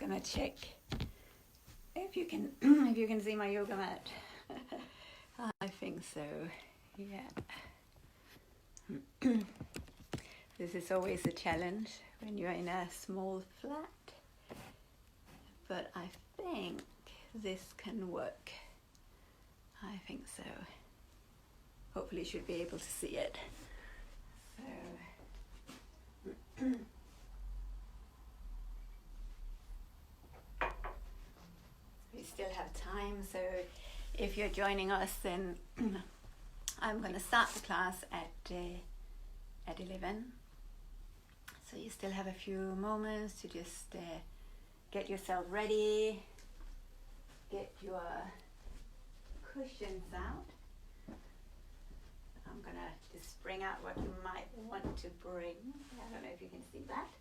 gonna check if you can if you can see my yoga mat. I think so. Yeah. This is always a challenge when you're in a small flat, but I think this can work. I think so. Hopefully you should be able to see it. So we still have time, so if you're joining us, then I'm going to start the class at 11. So you still have a few moments to just get yourself ready, get your cushions out. I'm going to just bring out what you might want to bring. I don't know if you can see that.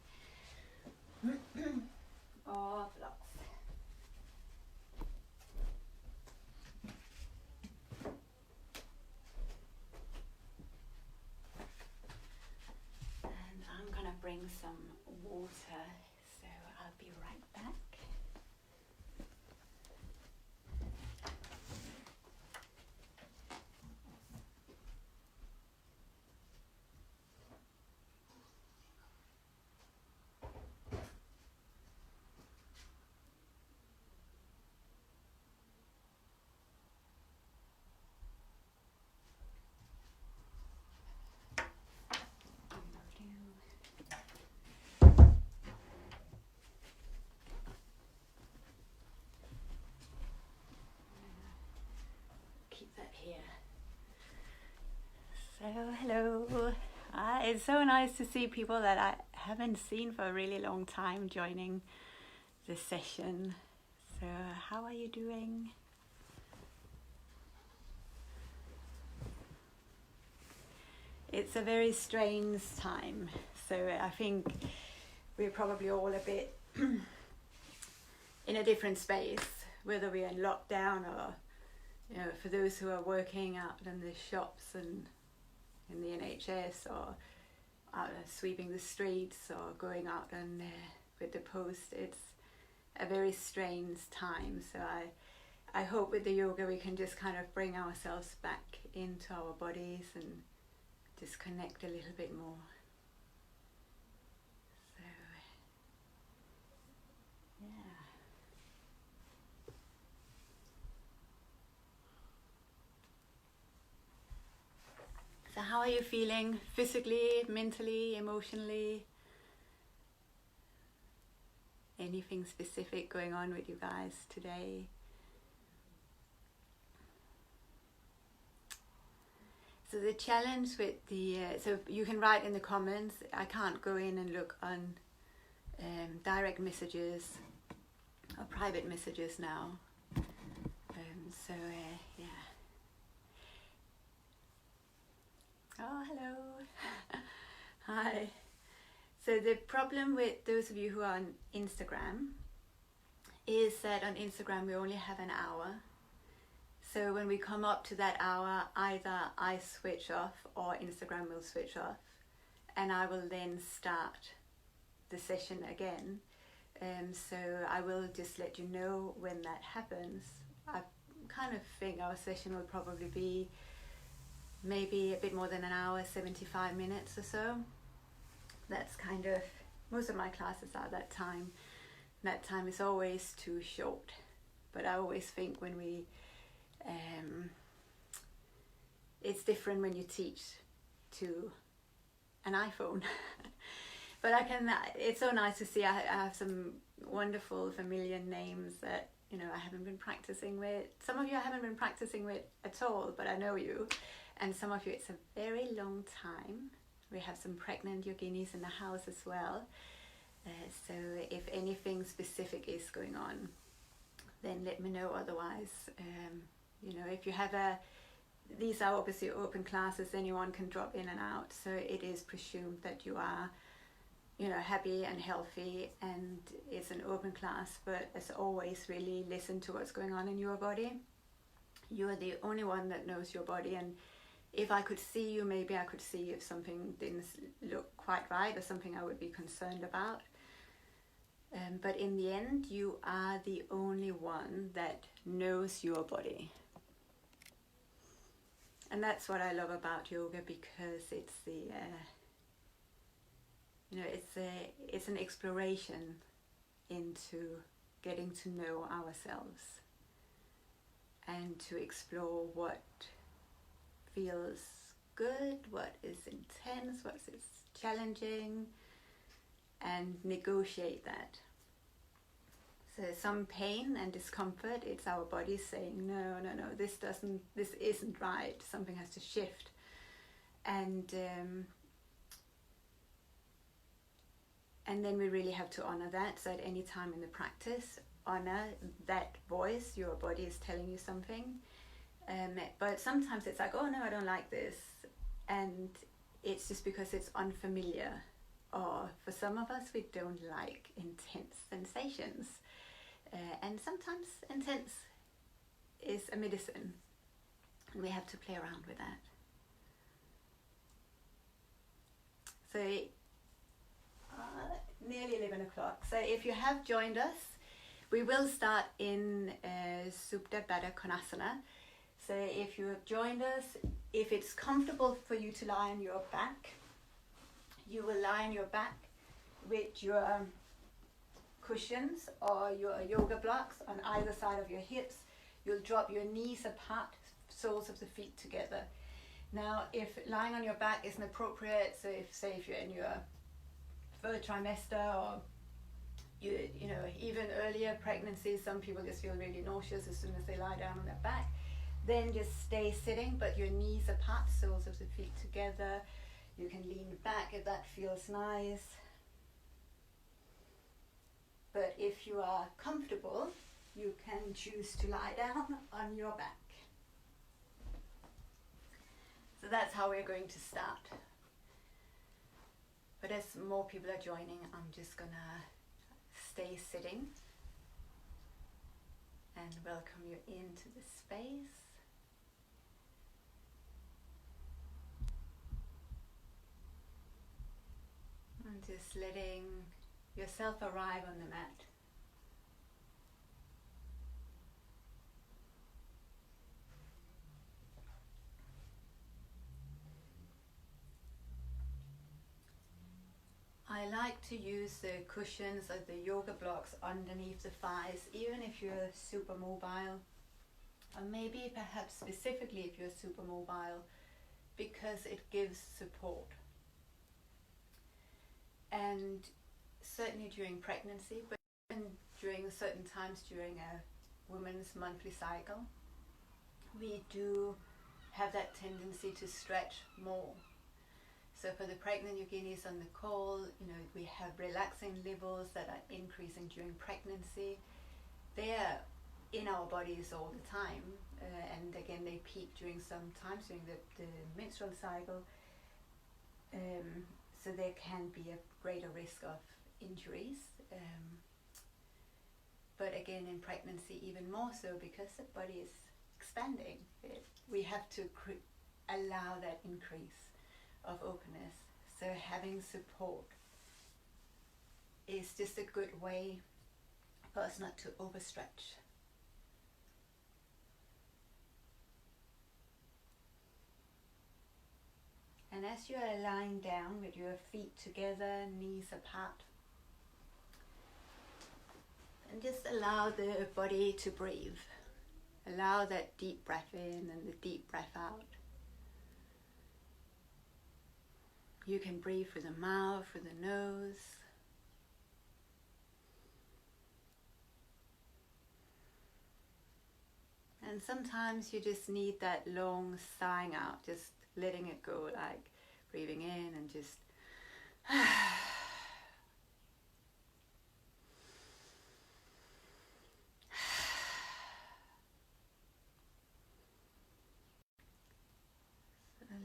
Or blocks. Bring some water, so I'll be right back. So hello, it's so nice to see people that I haven't seen for a really long time joining the session. So how are you doing? It's a very strange time, so I think we're probably all a bit in a different space, whether we're in lockdown or, you know, for those who are working out in the shops and in the NHS, or out sweeping the streets, or going out and with the post. It's a very strange time, so I hope with the yoga we can just kind of bring ourselves back into our bodies and just connect a little bit more. So yeah. So how are you feeling physically, mentally, emotionally? Anything specific going on with you guys today? So the challenge with the, so you can write in the comments. I can't go in and look on direct messages or private messages now. So yeah. Oh, hello. Hi. So the problem with those of you who are on Instagram is that on Instagram we only have an hour. So when we come up to that hour, either I switch off or Instagram will switch off, and I will then start the session again. So I will just let you know when that happens. I kind of think our session will probably be maybe a bit more than an hour, 75 minutes or so. That's kind of, most of my classes are that time. That time is always too short. But I always think when we, it's different when you teach to an iPhone. But it's so nice to see I have some wonderful familiar names that, you know, I haven't been practicing with. Some of you I haven't been practicing with at all, but I know you. And some of you, it's a very long time. We have some pregnant yoginis in the house as well. So if anything specific is going on, then let me know. Otherwise, you know, if you have these are obviously open classes, anyone can drop in and out. So it is presumed that you are, you know, happy and healthy, and it's an open class. But as always, really listen to what's going on in your body. You are the only one that knows your body, and if I could see you, maybe I could see if something didn't look quite right or something I would be concerned about. But in the end, you are the only one that knows your body. And that's what I love about yoga, because it's the, it's an exploration into getting to know ourselves and to explore what feels good, what is intense, what is challenging, and negotiate that. So some pain and discomfort, it's our body saying, no, this isn't right, something has to shift. And then we really have to honor that. So at any time in the practice, honor that voice, your body is telling you something. But sometimes it's like, oh no, I don't like this. And it's just because it's unfamiliar. Or for some of us, we don't like intense sensations. And sometimes intense is a medicine. We have to play around with that. So nearly 11 o'clock. So if you have joined us, we will start in Supta Baddha Konasana. So if you have joined us, if it's comfortable for you to lie on your back, you will lie on your back with your cushions or your yoga blocks on either side of your hips. You'll drop your knees apart, soles of the feet together. Now, if lying on your back isn't appropriate, so if you're in your third trimester, or even earlier pregnancy, some people just feel really nauseous as soon as they lie down on their back, then just stay sitting, but your knees apart, soles of the feet together. You can lean back if that feels nice. But if you are comfortable, you can choose to lie down on your back. So that's how we're going to start. But as more people are joining, I'm just gonna stay sitting and welcome you into the space. And just letting yourself arrive on the mat. I like to use the cushions or the yoga blocks underneath the thighs, even if you're super mobile, or maybe perhaps specifically if you're super mobile, because it gives support. And certainly during pregnancy, but even during certain times during a woman's monthly cycle, we do have that tendency to stretch more. So for the pregnant yoginis on the call, we have relaxing levels that are increasing during pregnancy. They're in our bodies all the time, and again they peak during some times during the menstrual cycle. So there can be a greater risk of injuries. But again in pregnancy even more so, because the body is expanding. We have to allow that increase of openness. So having support is just a good way for us not to overstretch. And as you are lying down with your feet together, knees apart, and just allow the body to breathe. Allow that deep breath in and the deep breath out. You can breathe through the mouth, through the nose. And sometimes you just need that long sighing out, just letting it go, like breathing in and just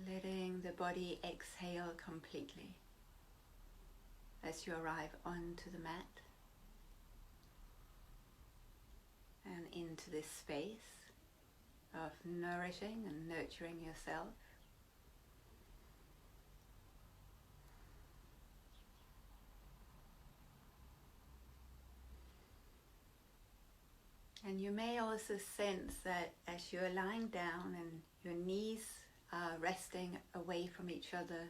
letting the body exhale completely as you arrive onto the mat and into this space of nourishing and nurturing yourself. And you may also sense that as you're lying down and your knees are resting away from each other,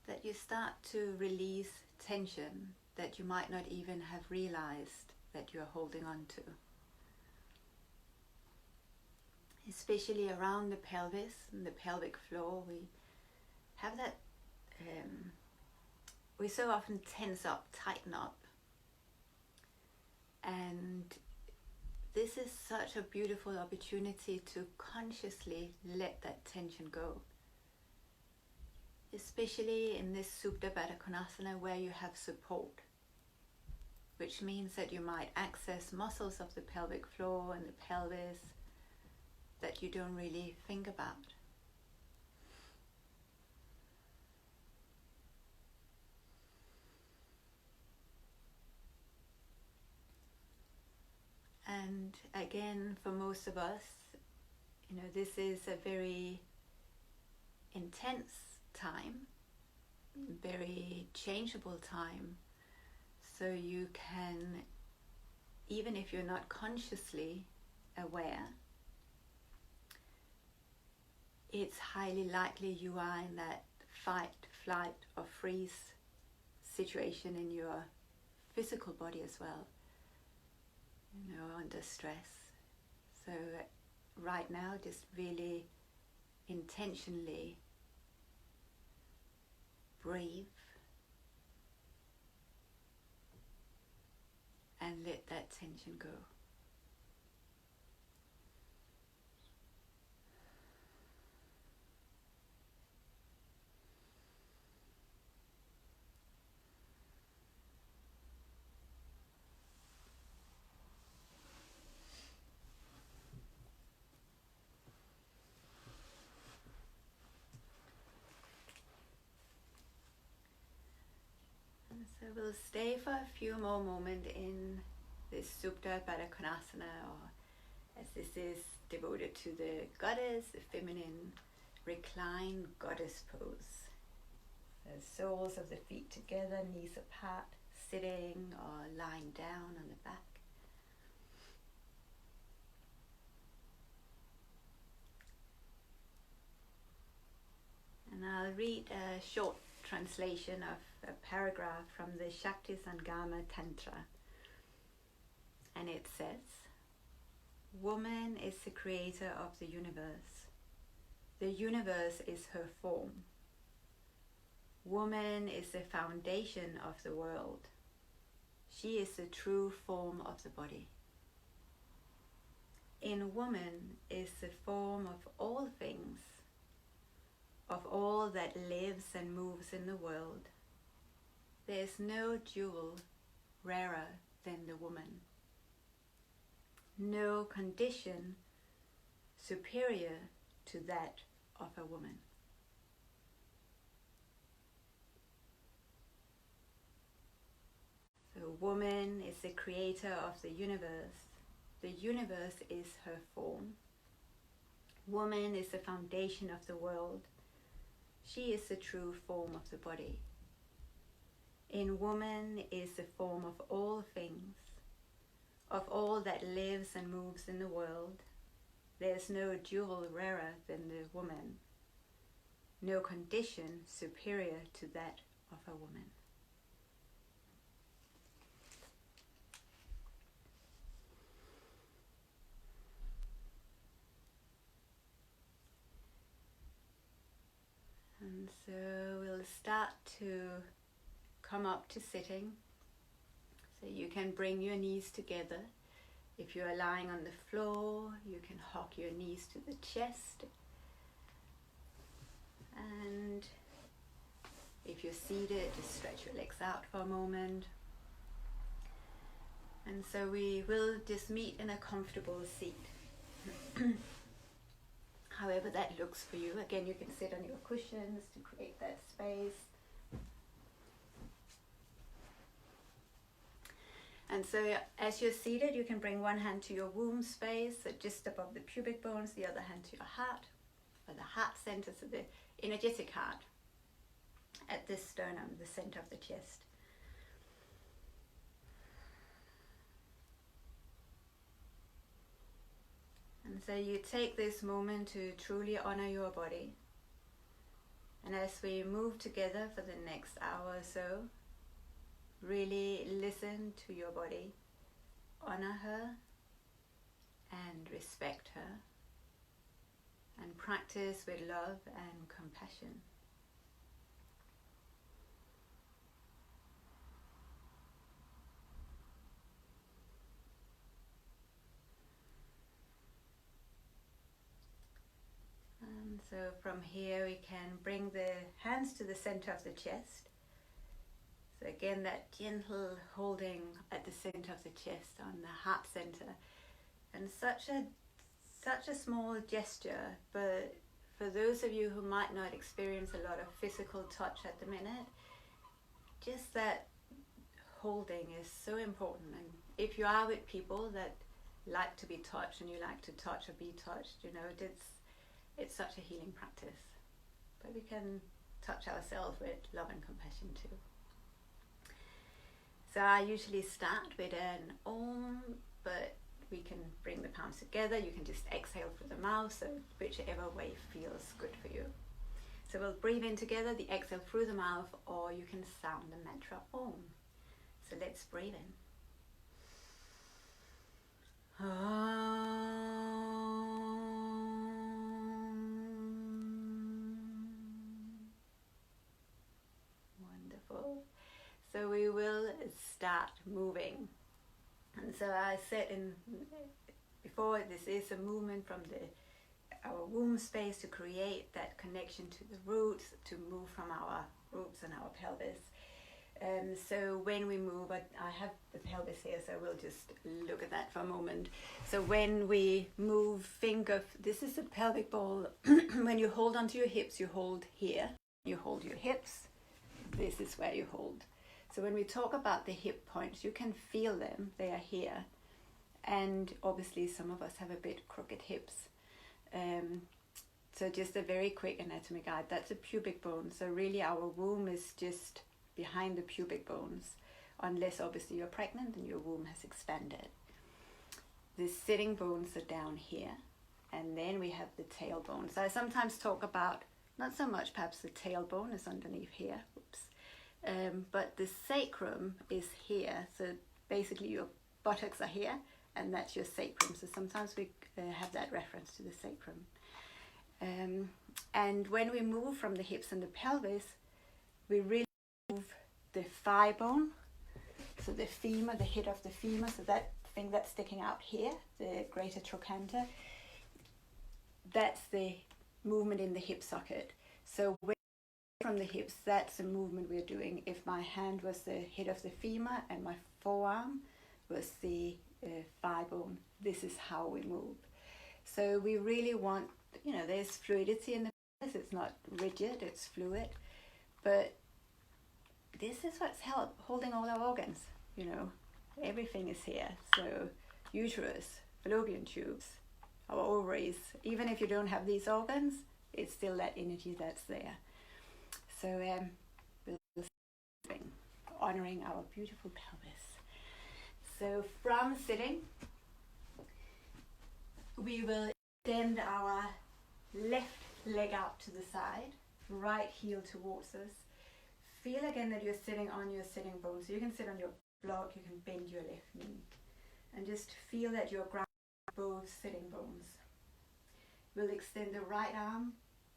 that you start to release tension that you might not even have realized that you're holding on to. Especially around the pelvis and the pelvic floor, we have that, we so often tense up, tighten up. And this is such a beautiful opportunity to consciously let that tension go. Especially in this Supta Baddha Konasana where you have support, which means that you might access muscles of the pelvic floor and the pelvis that you don't really think about. And again, for most of us, this is a very intense time, very changeable time. So you can, even if you're not consciously aware, it's highly likely you are in that fight, flight or freeze situation in your physical body as well, under stress. So right now, just really intentionally breathe and let that tension go. So we'll stay for a few more moments in this Supta Baddha Konasana, or as this is devoted to the goddess, the feminine reclined goddess pose. The soles of the feet together, knees apart, sitting or lying down on the back. And I'll read a short translation of a paragraph from the Shakti Sangama Tantra. And it says, "Woman is the creator of the universe. The universe is her form. Woman is the foundation of the world. She is the true form of the body. In woman is the form of all things, of all that lives and moves in the world. There is no jewel rarer than the woman, no condition superior to that of a woman." So woman is the creator of the universe. The universe is her form. Woman is the foundation of the world. She is the true form of the body. In woman is the form of all things, of all that lives and moves in the world. There is no jewel rarer than the woman, no condition superior to that of a woman. And so we'll start to come up to sitting. So you can bring your knees together. If you're lying on the floor, you can hock your knees to the chest. And if you're seated, just stretch your legs out for a moment. And so we will just meet in a comfortable seat. However that looks for you. Again, you can sit on your cushions to create that space. And so as you're seated, you can bring one hand to your womb space, so just above the pubic bones, the other hand to your heart, or the heart center, so the energetic heart at the sternum, the center of the chest. So you take this moment to truly honor your body. And as we move together for the next hour or so, really listen to your body, honor her and respect her, and practice with love and compassion. And so from here we can bring the hands to the center of the chest. So again, that gentle holding at the center of the chest on the heart center. And such a small gesture, but for those of you who might not experience a lot of physical touch at the minute, just that holding is so important. And if you are with people that like to be touched and you like to touch or be touched, you know, it's such a healing practice. But we can touch ourselves with love and compassion too. So I usually start with an Om, but we can bring the palms together. You can just exhale through the mouth, so whichever way feels good for you. So we'll breathe in together, the exhale through the mouth, or you can sound the mantra Om. So let's breathe in. Wonderful. So we will start moving. And so I said before, this is a movement from our womb space to create that connection to the roots, to move from our roots and our pelvis. So when we move, I have the pelvis here, so we'll just look at that for a moment. So when we move, think of, this is a pelvic ball. When you hold onto your hips, you hold here. You hold your hips. This is where you hold. So when we talk about the hip points, you can feel them. They are here. And obviously some of us have a bit crooked hips. So just a very quick anatomy guide. That's a pubic bone. So really our womb is just behind the pubic bones, unless obviously you're pregnant and your womb has expanded. The sitting bones are down here. And then we have the tailbone. So I sometimes talk about, not so much perhaps the tailbone is underneath here. Oops. But the sacrum is here. So basically your buttocks are here, and that's your sacrum. So sometimes we have that reference to the sacrum. And when we move from the hips and the pelvis, we really move the thigh bone. So the femur, the head of the femur, so that thing that's sticking out here, the greater trochanter, that's the movement in the hip socket. So when from the hips, that's a movement we're doing. If my hand was the head of the femur and my forearm was the thigh bone, this is how we move. So we really want, you know, there's fluidity in the pelvis. It's not rigid, it's fluid. But this is what's holding all our organs, you know. Everything is here. So uterus, fallopian tubes, our ovaries. Even if you don't have these organs, it's still that energy that's there. So we'll be honoring our beautiful pelvis. So from sitting, we will extend our left leg out to the side, right heel towards us. Feel again that you're sitting on your sitting bone. So you can sit on your block, you can bend your left knee. And just feel that you're grounding both sitting bones. We'll extend the right arm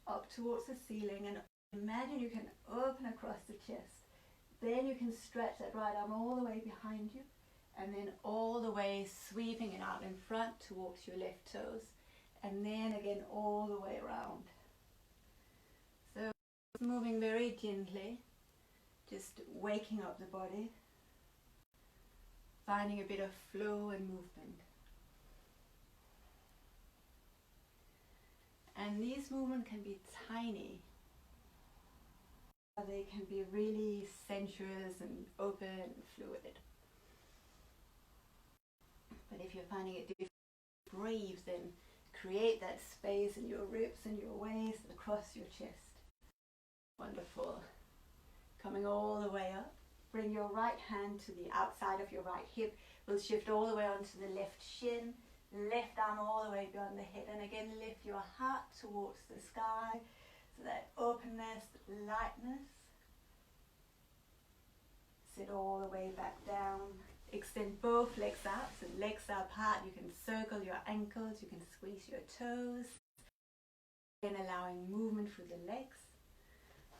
up towards the ceiling, and imagine you can open across the chest. Then you can stretch that right arm all the way behind you, and then all the way sweeping it out in front towards your left toes, and then again all the way around. So moving very gently, just waking up the body, finding a bit of flow and movement. And these movements can be tiny. They can be really sensuous and open and fluid. But if you're finding it difficult to breathe, then create that space in your ribs and your waist across your chest. Wonderful. Coming all the way up. Bring your right hand to the outside of your right hip. We'll shift all the way onto the left shin. Left arm all the way beyond the head, and again lift your heart towards the sky, so that openness, lightness. Sit all the way back down. Extend both legs out, so legs are apart. You can circle your ankles, you can squeeze your toes. Again, allowing movement through the legs.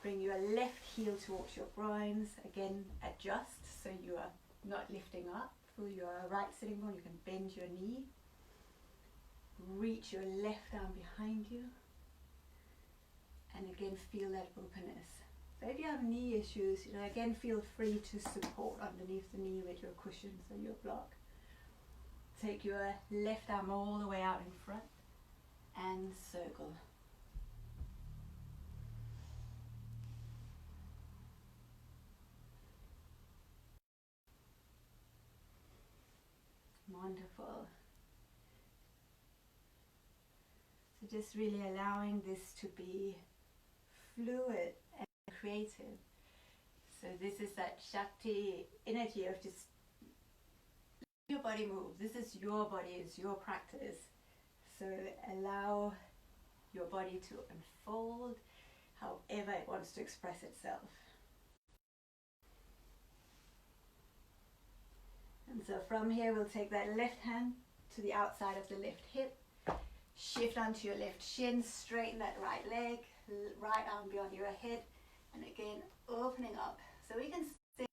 Bring your left heel towards your groins. Again, adjust so you are not lifting up through your right sitting bone. You can bend your knee. Reach your left arm behind you. And again, feel that openness. So if you have knee issues, again, feel free to support underneath the knee with your cushions or your block. Take your left arm all the way out in front and circle. Wonderful. So just really allowing this to be fluid and creative. So this is that Shakti energy of just let your body move. This is your body, it's your practice. So allow your body to unfold however it wants to express itself. And so from here we'll take that left hand to the outside of the left hip. Shift onto your left shin, straighten that right leg, right arm beyond your head, and again opening up. So we can stay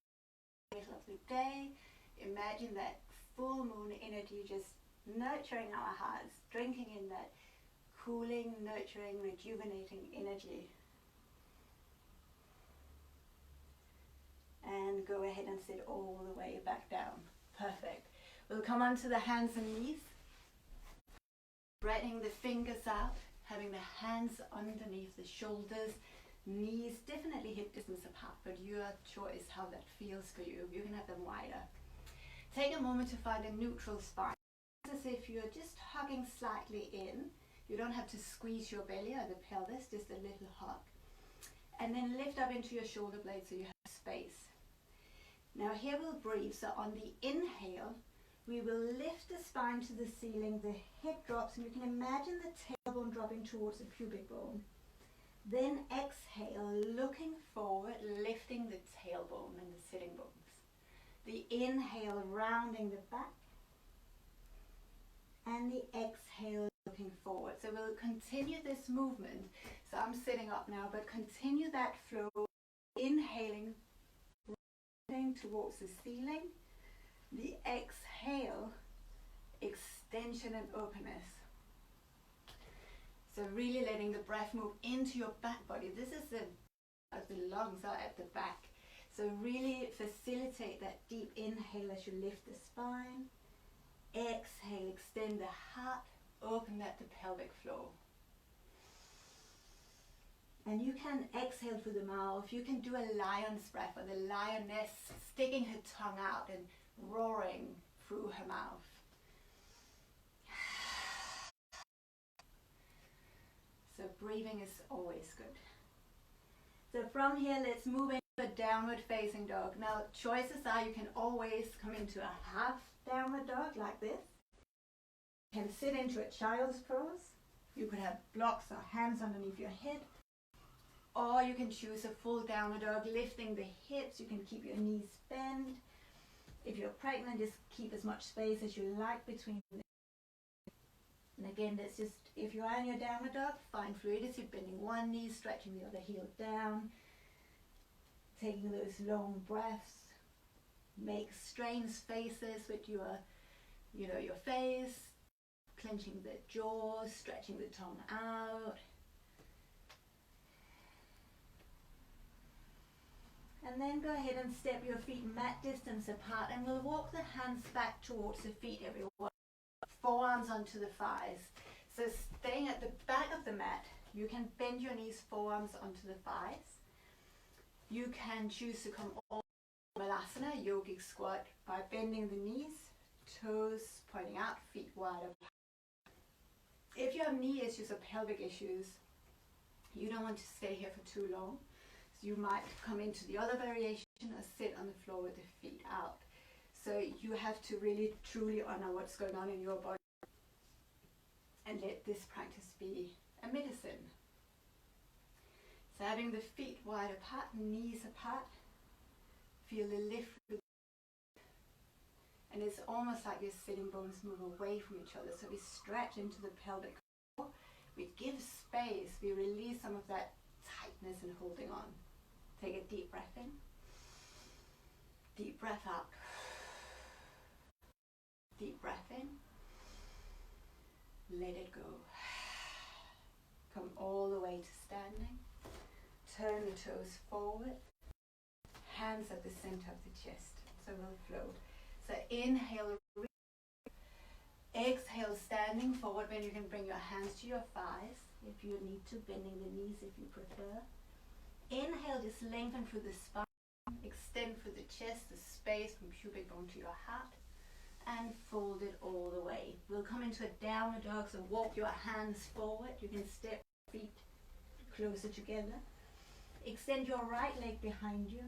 a lovely day. Imagine that full moon energy just nurturing our hearts, drinking in that cooling, nurturing, rejuvenating energy. And go ahead and sit all the way back down. Perfect. We'll come onto the hands and knees. Spreading the fingers out, having the hands underneath the shoulders, knees definitely hip distance apart, but your choice how that feels for you. You can have them wider. Take a moment to find a neutral spine. It's as if you're just hugging slightly in. You don't have to squeeze your belly or the pelvis, just a little hug. And then lift up into your shoulder blades so you have space. Now here we'll breathe. So on the inhale, we will lift the spine to the ceiling, the head drops, and you can imagine the tailbone dropping towards the pubic bone. Then exhale, looking forward, lifting the tailbone and the sitting bones. The inhale, rounding the back, and the exhale, looking forward. So we'll continue this movement. So I'm sitting up now, but continue that flow, inhaling, rounding towards the ceiling. The exhale, extension and openness. So really letting the breath move into your back body. This is the lungs are at the back. So really facilitate that deep inhale as you lift the spine. Exhale, extend the heart, open that to pelvic floor. And you can exhale through the mouth. You can do a lion's breath, or the lioness sticking her tongue out and roaring through her mouth. So breathing is always good. So from here, let's move into a downward facing dog. Now choices are you can always come into a half downward dog like this. You can sit into a child's pose. You could have blocks or hands underneath your head. Or you can choose a full downward dog, lifting the hips. You can keep your knees bent. If you're pregnant, just keep as much space as you like between them. And again, that's just, if you are in your downward dog, find fluidity, bending one knee, stretching the other heel down, taking those long breaths. Make strange faces with your face, clenching the jaw, stretching the tongue out. And then go ahead and step your feet mat distance apart, and we'll walk the hands back towards the feet, everyone. Forearms onto the thighs. So staying at the back of the mat, you can bend your knees, forearms onto the thighs. You can choose to come all Malasana, yogic squat, by bending the knees, toes pointing out, feet wide apart. If you have knee issues or pelvic issues, you don't want to stay here for too long. You might come into the other variation or sit on the floor with the feet out. So you have to really truly honor what's going on in your body. and let this practice be a medicine. So having the feet wide apart, knees apart, feel the lift, and it's almost like your sitting bones move away from each other. So we stretch into the pelvic floor, we give space, we release some of that tightness and holding on. Take a deep breath in, deep breath out, deep breath in, let it go. Come all the way to standing, turn the toes forward, hands at the center of the chest, so we'll float. So inhale, exhale, standing forward. When you can bring your hands to your thighs, if you need to, bending the knees if you prefer. Inhale, just lengthen through the spine, extend through the chest, the space from pubic bone to your heart, and fold it all the way. We'll come into a downward dog, so walk your hands forward. You can step feet closer together. Extend your right leg behind you.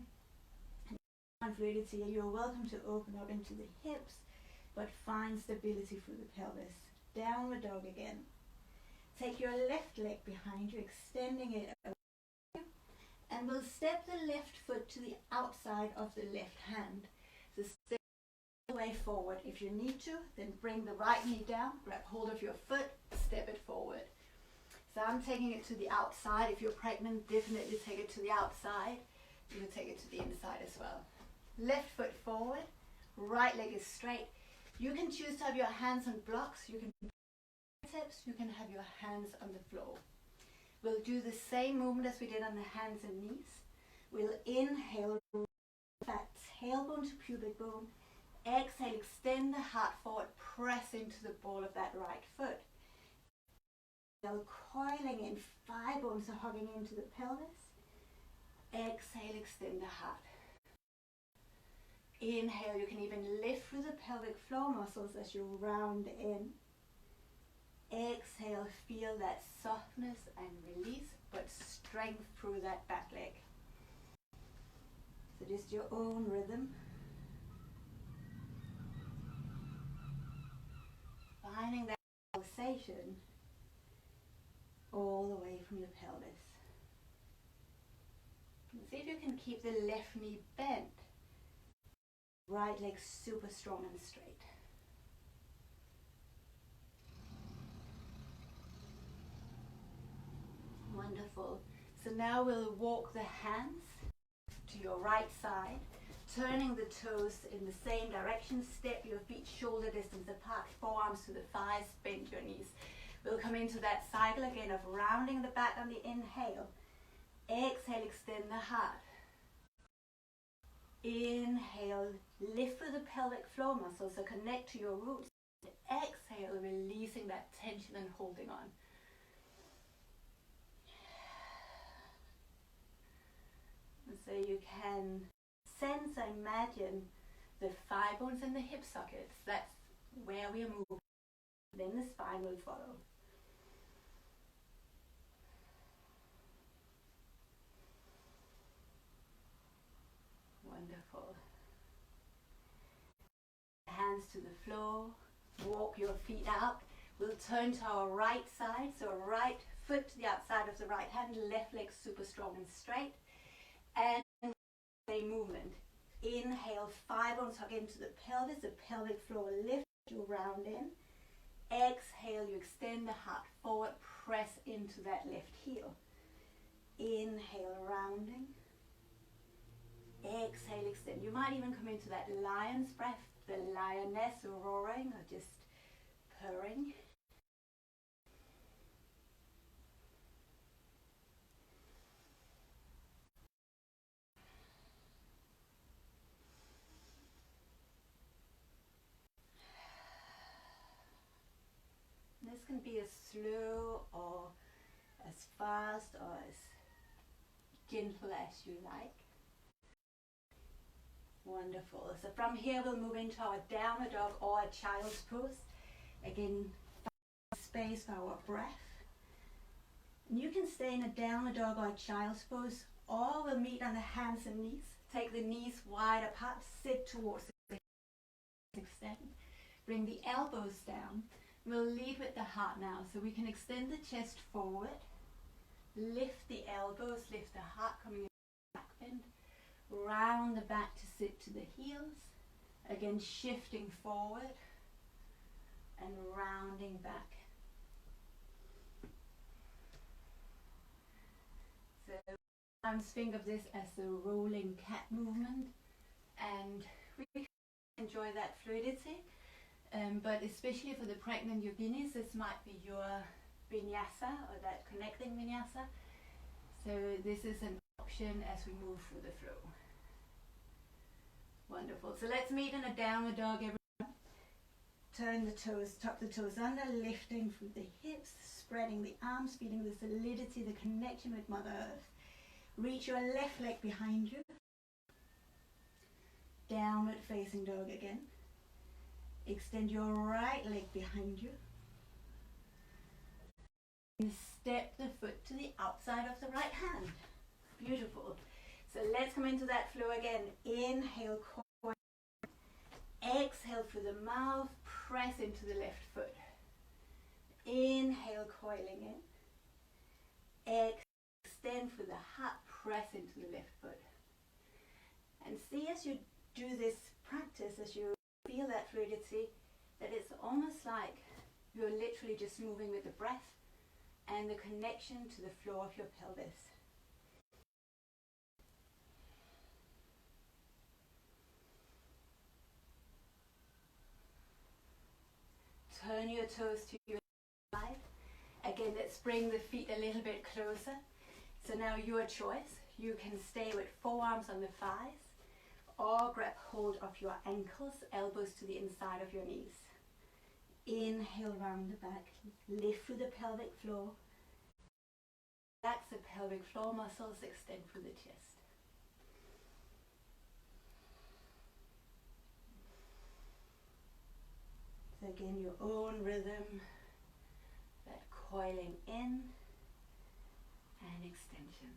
Fluidity, you're welcome to open up into the hips, but find stability through the pelvis. Downward dog again. Take your left leg behind you, extending it away, and we'll step the left foot to the outside of the left hand. So step the way forward. If you need to, then bring the right knee down, grab hold of your foot, step it forward. So I'm taking it to the outside. If you're pregnant, definitely take it to the outside. You can take it to the inside as well. Left foot forward, right leg is straight. You can choose to have your hands on blocks, you can tips, you can have your hands on the floor. We'll do the same movement as we did on the hands and knees. We'll inhale, that tailbone to pubic bone. Exhale, extend the heart forward, press into the ball of that right foot. Coiling in, thigh bones are hugging into the pelvis. Exhale, extend the heart. Inhale, you can even lift through the pelvic floor muscles as you round in. Exhale, feel that softness and release, but strength through that back leg. So just your own rhythm. Finding that pulsation all the way from your pelvis. And see if you can keep the left knee bent. Right leg super strong and straight. Wonderful. So now we'll walk the hands to your right side, turning the toes in the same direction. Step your feet shoulder distance apart, forearms to the thighs, bend your knees. We'll come into that cycle again of rounding the back on the inhale. Exhale, extend the heart. Inhale, lift through the pelvic floor muscles, so connect to your roots. Exhale, releasing that tension and holding on. And so you can sense and imagine the thigh bones and the hip sockets. That's where we are moving. Then the spine will follow. Wonderful. Hands to the floor, walk your feet out. We'll turn to our right side, so right foot to the outside of the right hand, left leg super strong and straight. And same movement. Inhale, thigh bones hug into the pelvis, the pelvic floor lift, you round in. Exhale, you extend the heart forward, press into that left heel. Inhale, rounding. Exhale, extend. You might even come into that lion's breath, the lioness roaring or just purring. This can be as slow or as fast or as gentle as you like. Wonderful. So from here we'll move into our downward dog or a child's pose. Again, space for our breath. And you can stay in a downward dog or a child's pose, or we'll meet on the hands and knees. Take the knees wide apart, sit towards the extend. Bring the elbows down. We'll lead with the heart now, so we can extend the chest forward, lift the elbows, lift the heart coming in back bend, round the back to sit to the heels, again shifting forward and rounding back. So sometimes think of this as the rolling cat movement, and we can enjoy that fluidity. But especially for the pregnant yoginis, this might be your vinyasa or that connecting vinyasa. So this is an option as we move through the flow. Wonderful. So let's meet in a downward dog, everyone. Turn the toes, tuck the toes under, lifting through the hips, spreading the arms, feeling the solidity, the connection with Mother Earth. Reach your left leg behind you. Downward facing dog again. Extend your right leg behind you. And step the foot to the outside of the right hand. Beautiful. So let's come into that flow again. Inhale, coil. Exhale through the mouth. Press into the left foot. Inhale, coiling in. Extend through the heart. Press into the left foot. And see, as you do this practice, as you feel that fluidity, that it's almost like you're literally just moving with the breath and the connection to the floor of your pelvis. Turn your toes to your side. Again, let's bring the feet a little bit closer. So now your choice. You can stay with forearms on the thighs, or grab hold of your ankles, elbows to the inside of your knees. Inhale, round the back, lift through the pelvic floor. Relax the pelvic floor muscles, extend through the chest. So again, your own rhythm, that coiling in and extension.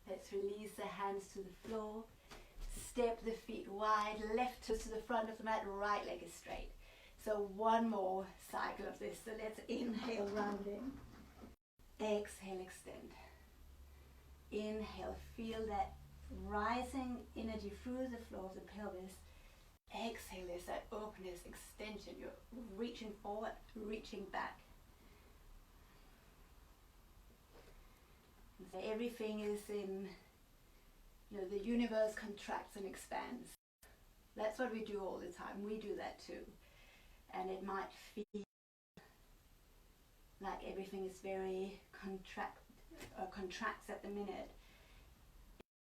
Let's release the hands to the floor. Step the feet wide, left toes to the front of the mat, right leg is straight. So one more cycle of this. So let's inhale, rounding. Exhale, extend. Inhale, feel that rising energy through the floor of the pelvis. Exhale, there's that openness, extension. You're reaching forward, reaching back. So everything is in, the universe contracts and expands. That's what we do all the time. We do that too. And it might feel like everything is very contracts at the minute.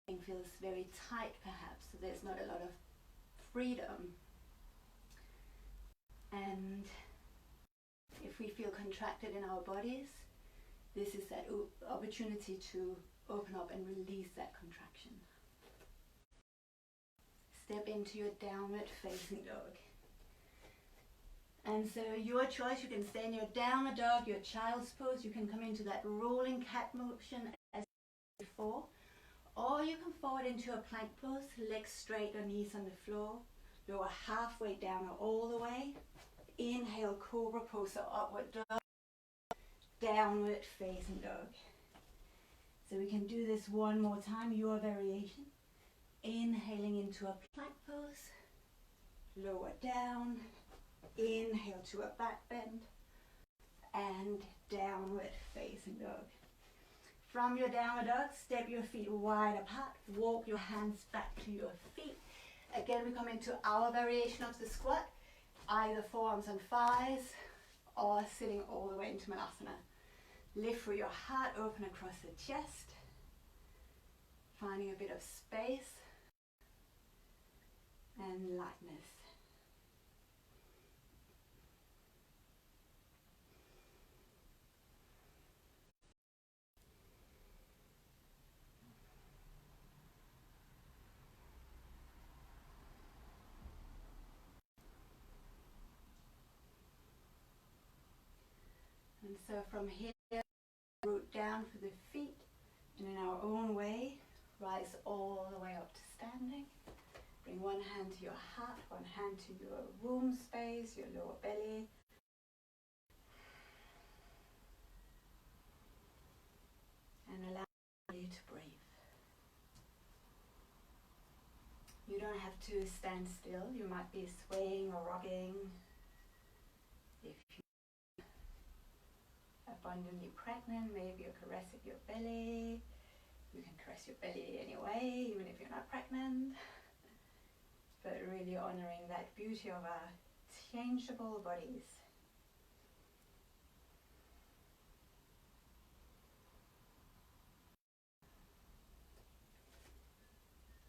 Everything feels very tight perhaps, so there's not a lot of freedom. And if we feel contracted in our bodies, this is that opportunity to open up and release that contraction. Step into your downward facing dog. And so your choice, you can stay in your downward dog, your child's pose, you can come into that rolling cat motion as before, or you can forward into a plank pose, legs straight or knees on the floor, lower halfway down or all the way. Inhale, cobra pose or upward dog. Downward facing dog. So we can do this one more time, your variation. Inhaling into a plank pose, lower down, inhale to a back bend, and downward facing dog. From your downward dog, step your feet wide apart, walk your hands back to your feet. Again, we come into our variation of the squat, either forearms and thighs, or sitting all the way into Malasana. Lift through your heart, open across the chest, finding a bit of space and lightness. And so from here, root down for the feet, and in our own way, rise all the way up to standing. Bring one hand to your heart, one hand to your womb space, your lower belly. And allow you to breathe. You don't have to stand still. You might be swaying or rocking. If you're abundantly pregnant, maybe you're caressing your belly. You can caress your belly anyway, even if you're not pregnant. But really honoring that beauty of our changeable bodies.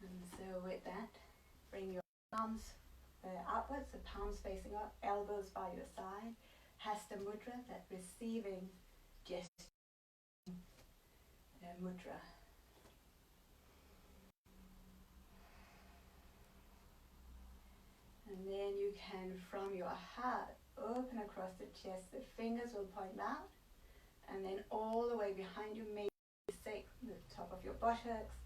And so with that, bring your arms outwards, the palms facing up, elbows by your side. Hasta mudra, that receiving gesture mudra. And then you can, from your heart, open across the chest. The fingers will point out, and then all the way behind you, maybe sacrum, the top of your buttocks.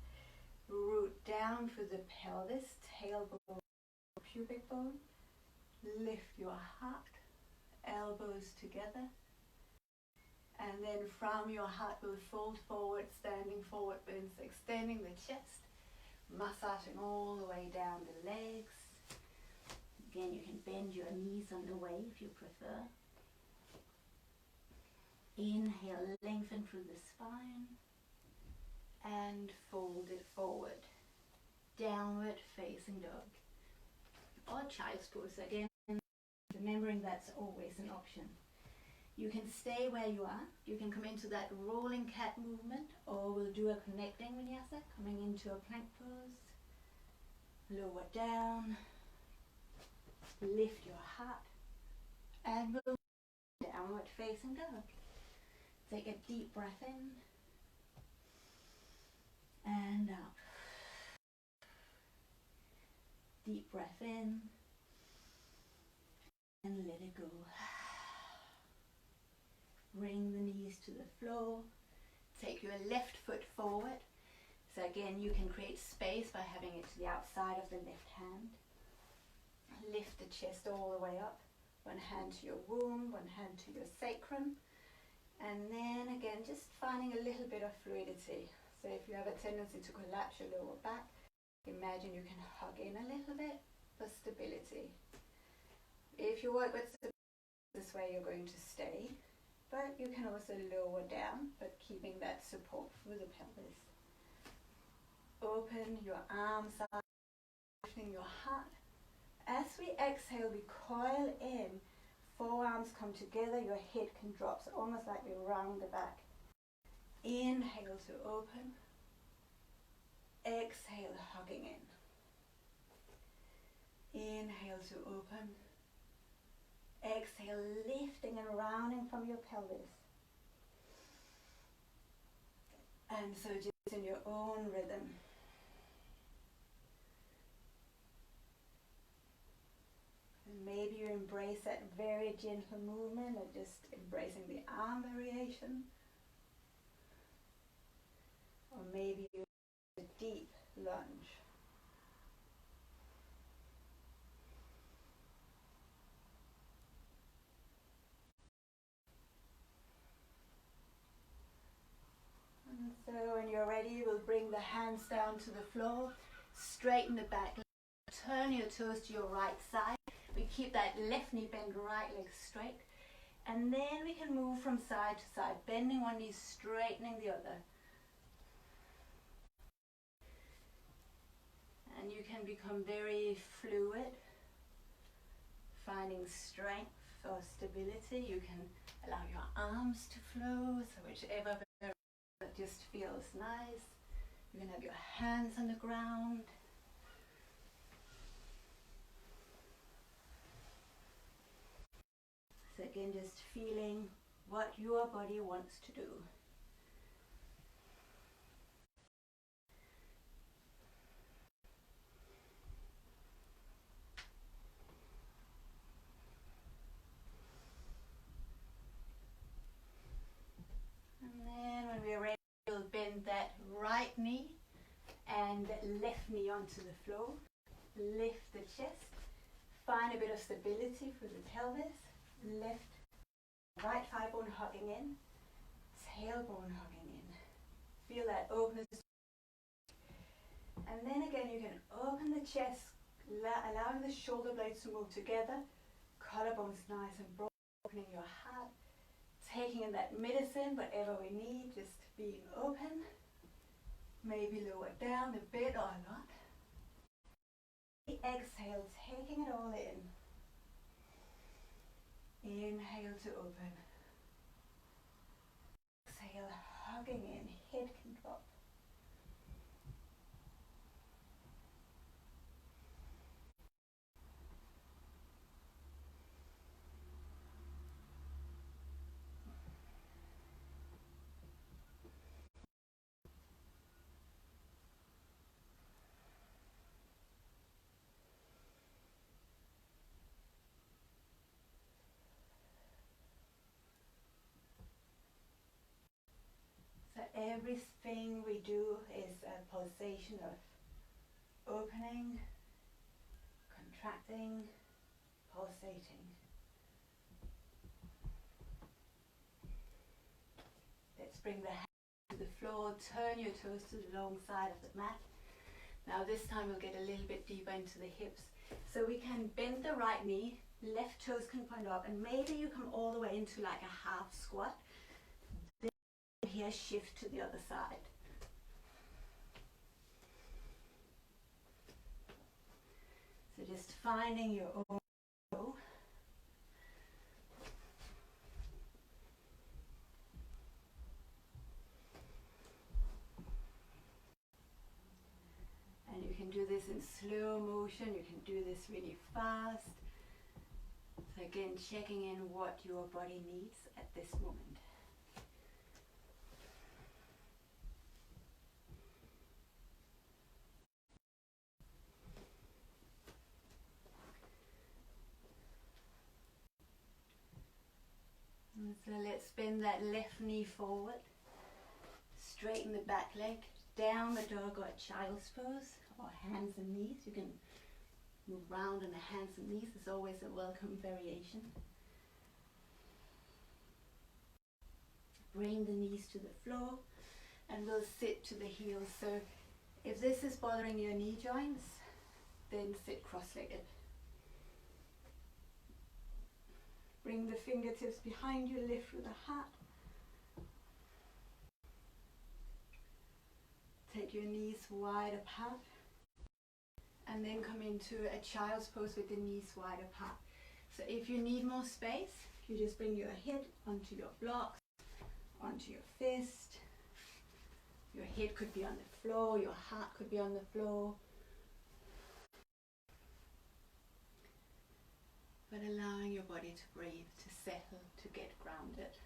Root down for the pelvis, tailbone, pubic bone. Lift your heart, elbows together. And then from your heart, we'll fold forward, standing forward, extending the chest, massaging all the way down the legs. Again, you can bend your knees on the way if you prefer. Inhale, lengthen through the spine. And fold it forward. Downward facing dog. Or child's pose again, remembering that's always an option. You can stay where you are. You can come into that rolling cat movement, or we'll do a connecting vinyasa, coming into a plank pose. Lower down. Lift your heart. And move downward facing dog. Take a deep breath in. And out. Deep breath in. And let it go. Bring the knees to the floor. Take your left foot forward. So again, you can create space by having it to the outside of the left hand. Lift the chest all the way up. One hand to your womb, one hand to your sacrum. And then again, just finding a little bit of fluidity. So if you have a tendency to collapse your lower back, imagine you can hug in a little bit for stability. If you work with stability, this way you're going to stay. But you can also lower down, but keeping that support through the pelvis. Open your arms up, lifting your heart. As we exhale, we coil in. Forearms come together, your head can drop, so almost like we round the back. Inhale to open. Exhale, hugging in. Inhale to open. Exhale, lifting and rounding from your pelvis. And so just in your own rhythm. And maybe you embrace that very gentle movement of just embracing the arm variation. Or maybe you do a deep lunge. And so when you're ready, we'll bring the hands down to the floor, straighten the back, turn your toes to your right side. We keep that left knee bent, right leg straight. And then we can move from side to side, bending one knee, straightening the other. And you can become very fluid, finding strength or stability. You can allow your arms to flow, so whichever that just feels nice. You can have your hands on the ground. So again, just feeling what your body wants to do. that right knee and left knee onto the floor. Lift the chest. Find a bit of stability for the pelvis. Left, right thigh bone hugging in. Tailbone hugging in. Feel that openness. And then again you can open the chest, allowing the shoulder blades to move together. Collarbones nice and broad. Opening your heart. Taking in that medicine, whatever we need, just being open. Maybe lower down a bit or a lot. Exhale, taking it all in. Inhale to open. Exhale, hugging in, head can drop. So everything we do is a pulsation of opening, contracting, pulsating. Let's bring the hands to the floor, turn your toes to the long side of the mat. Now this time we'll get a little bit deeper into the hips. So we can bend the right knee, left toes can point up, and maybe you come all the way into like a half squat. Then here shift to the other side. So just finding your own flow. And you can do this in slow motion, you can do this really fast. So again, checking in what your body needs at this moment. And so let's bend that left knee forward. Straighten the back leg. Down the dog or child's pose, or hands and knees. You can move around on the hands and knees. It's always a welcome variation. Bring the knees to the floor and we'll sit to the heels. So if this is bothering your knee joints, then sit cross-legged. Bring the fingertips behind you, lift with the heart. Take your knees wide apart and then come into a child's pose with the knees wide apart. So if you need more space, you just bring your head onto your blocks, onto your fist. Your head could be on the floor, your heart could be on the floor. But allowing your body to breathe, to settle, to get grounded.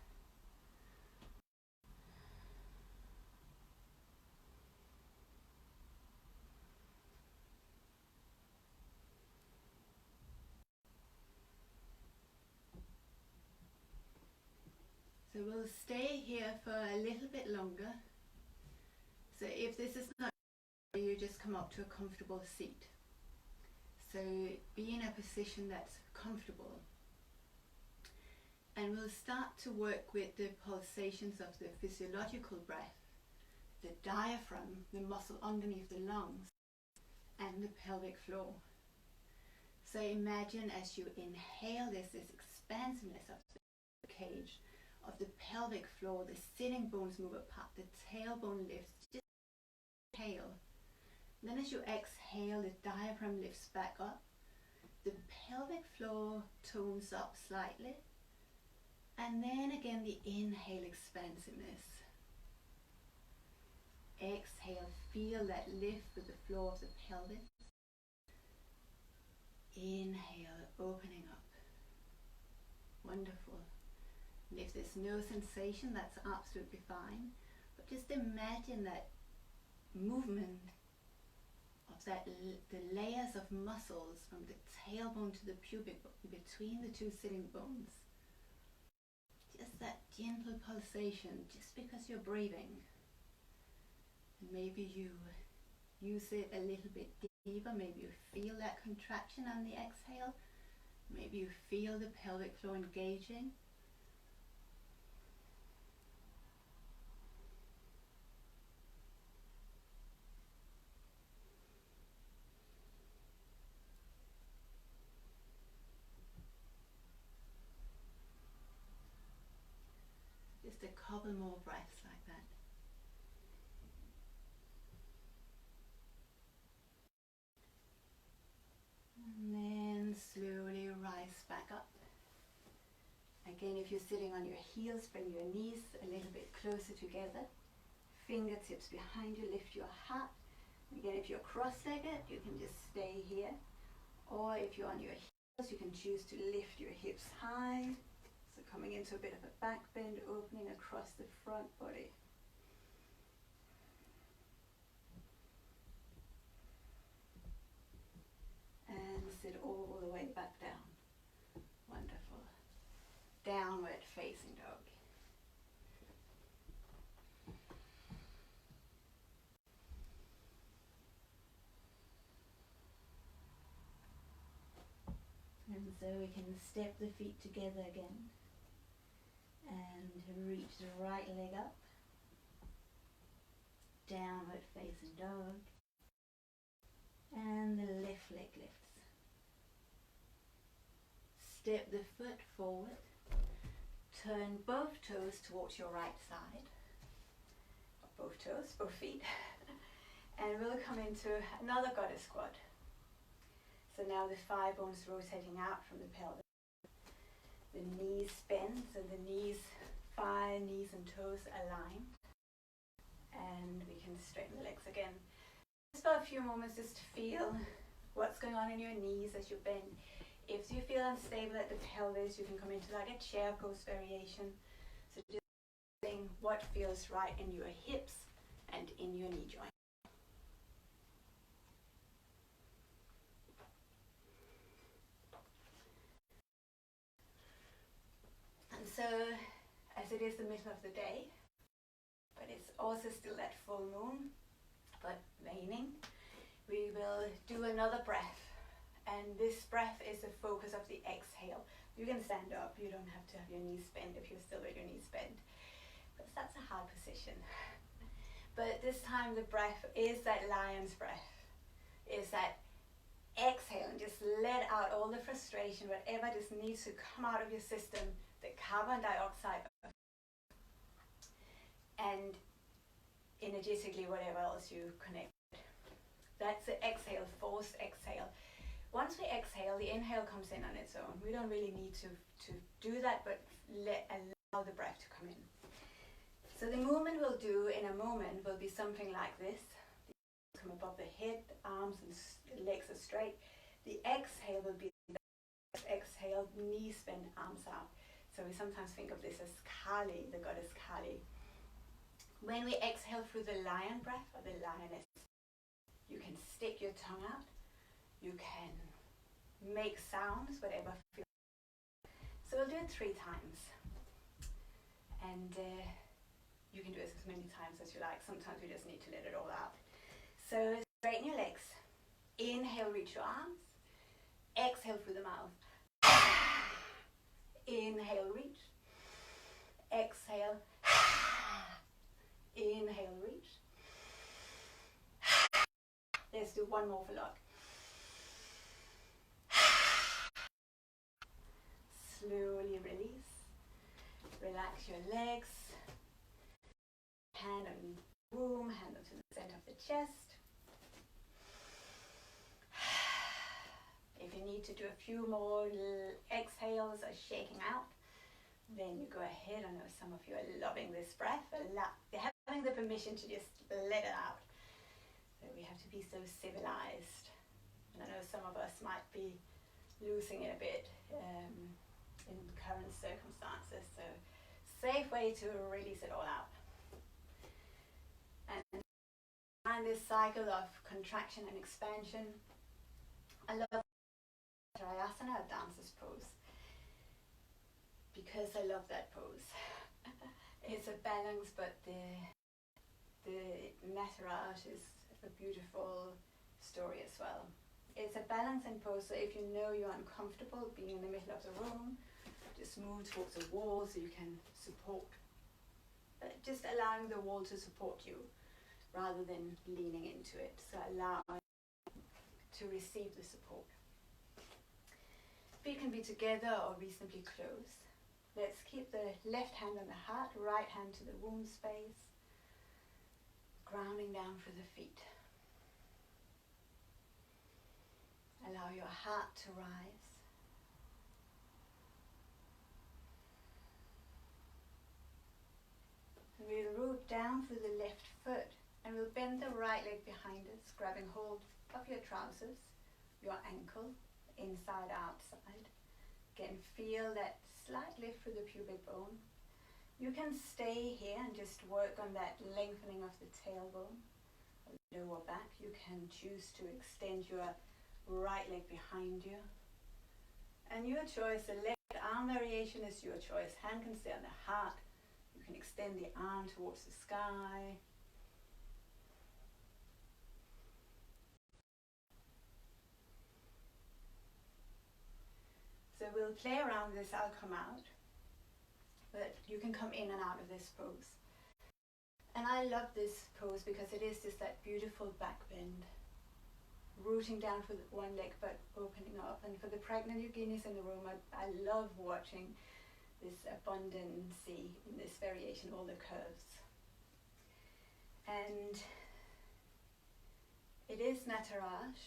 So we'll stay here for a little bit longer. So if this is not, you just come up to a comfortable seat. So be in a position that's comfortable. And we'll start to work with the pulsations of the physiological breath, the diaphragm, the muscle underneath the lungs, and the pelvic floor. So imagine as you inhale this expansiveness of the cage, of the pelvic floor, the sitting bones move apart, the tailbone lifts, just inhale. And then as you exhale, the diaphragm lifts back up, the pelvic floor tones up slightly, and then again the inhale, expansiveness. Exhale, feel that lift with the floor of the pelvis. Inhale, opening up. Wonderful. And if there's no sensation, that's absolutely fine. But just imagine that movement of the layers of muscles from the tailbone to the pubic bone, between the two sitting bones. Just that gentle pulsation, just because you're breathing. Maybe you use it a little bit deeper. Maybe you feel that contraction on the exhale. Maybe you feel the pelvic floor engaging. Just a couple more breaths like that. And then slowly rise back up. Again, if you're sitting on your heels, bring your knees a little bit closer together. Fingertips behind you, lift your heart. Again, if you're cross-legged, you can just stay here. Or if you're on your heels, you can choose to lift your hips high. So coming into a bit of a back bend, opening across the front body. And sit all the way back down. Wonderful. Downward facing dog. And so we can step the feet together again. And reach the right leg up. Downward facing dog. And the left leg lifts. Step the foot forward. Turn both toes towards your right side. Both toes, both feet. And we'll come into another goddess squat. So now the thigh bones rotating out from the pelvis. The knees bend, so the knees, thigh, knees and toes align. And we can straighten the legs again. Just for a few moments, just to feel what's going on in your knees as you bend. If you feel unstable at the pelvis, you can come into like a chair pose variation. So just feeling what feels right in your hips and in your knee joint. And so, as it is the middle of the day, but it's also still that full moon, but waning, we will do another breath. And this breath is the focus of the exhale. You can stand up, you don't have to have your knees bent if you're still with your knees bent, because that's a hard position. But this time the breath is that lion's breath, is that exhale and just let out all the frustration, whatever just needs to come out of your system, the carbon dioxide, and energetically whatever else you connect. That's the exhale, forced exhale. Once we exhale, the inhale comes in on its own. We don't really need to do that, but allow the breath to come in. So the movement we'll do in a moment will be something like this. Come above the head, arms and legs are straight. The exhale will be the exhale, knees bend, arms out. So we sometimes think of this as Kali, the goddess Kali. When we exhale through the lion breath or the lioness, you can stick your tongue out. You can make sounds, whatever feels. So we'll do it 3 times. And you can do it as many times as you like. Sometimes we just need to let it all out. So straighten your legs. Inhale, reach your arms. Exhale through the mouth. Inhale, reach. Exhale. Inhale, reach. Let's do one more for luck. Slowly release. Relax your legs. Hand on the womb, hand onto the center of the chest. If you need to do a few more exhales or shaking out, then you go ahead. I know some of you are loving this breath. You're having the permission to just let it out. So we have to be so civilized. And I know some of us might be losing it a bit in current circumstances. So safe way to release it all out. And find this cycle of contraction and expansion. I love Triasana, a dancer's pose, because I love that pose. It's a balance, but the the Nataraj is a beautiful story as well. It's a balancing pose, so if you know you're uncomfortable being in the middle of the room, just move towards the wall so you can support. Just allowing the wall to support you rather than leaning into it. So allow to receive the support. Feet can be together or reasonably close. Let's keep the left hand on the heart, right hand to the womb space, grounding down through the feet. Allow your heart to rise. And we'll root down through the left foot and we'll bend the right leg behind us, grabbing hold of your trousers, your ankle, inside, outside. Again, feel that slight lift through the pubic bone. You can stay here and just work on that lengthening of the tailbone, lower back. You can choose to extend your right leg behind you. And your choice, the left arm variation is your choice. Hand can stay on the heart. You can extend the arm towards the sky. So we'll play around this, I'll come out. But you can come in and out of this pose. And I love this pose because it is just that beautiful back bend. Rooting down for one leg but opening up. And for the pregnant yoginis in the room, I love watching this abundancy in this variation, all the curves. And it is Nataraj.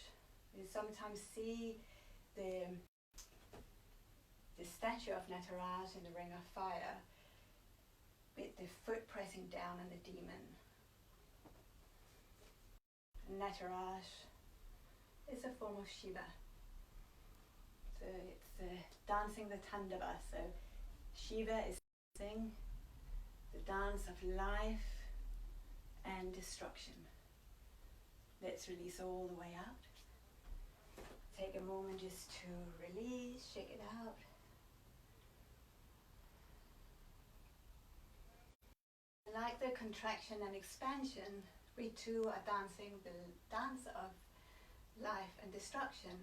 You sometimes see the statue of Nataraj in the Ring of Fire with the foot pressing down on the demon. Nataraj is a form of Shiva. So it's dancing the Tandava. So Shiva is dancing the dance of life and destruction. Let's release all the way out. Take a moment just to release, shake it out. Like the contraction and expansion, we too are dancing the dance of life and destruction.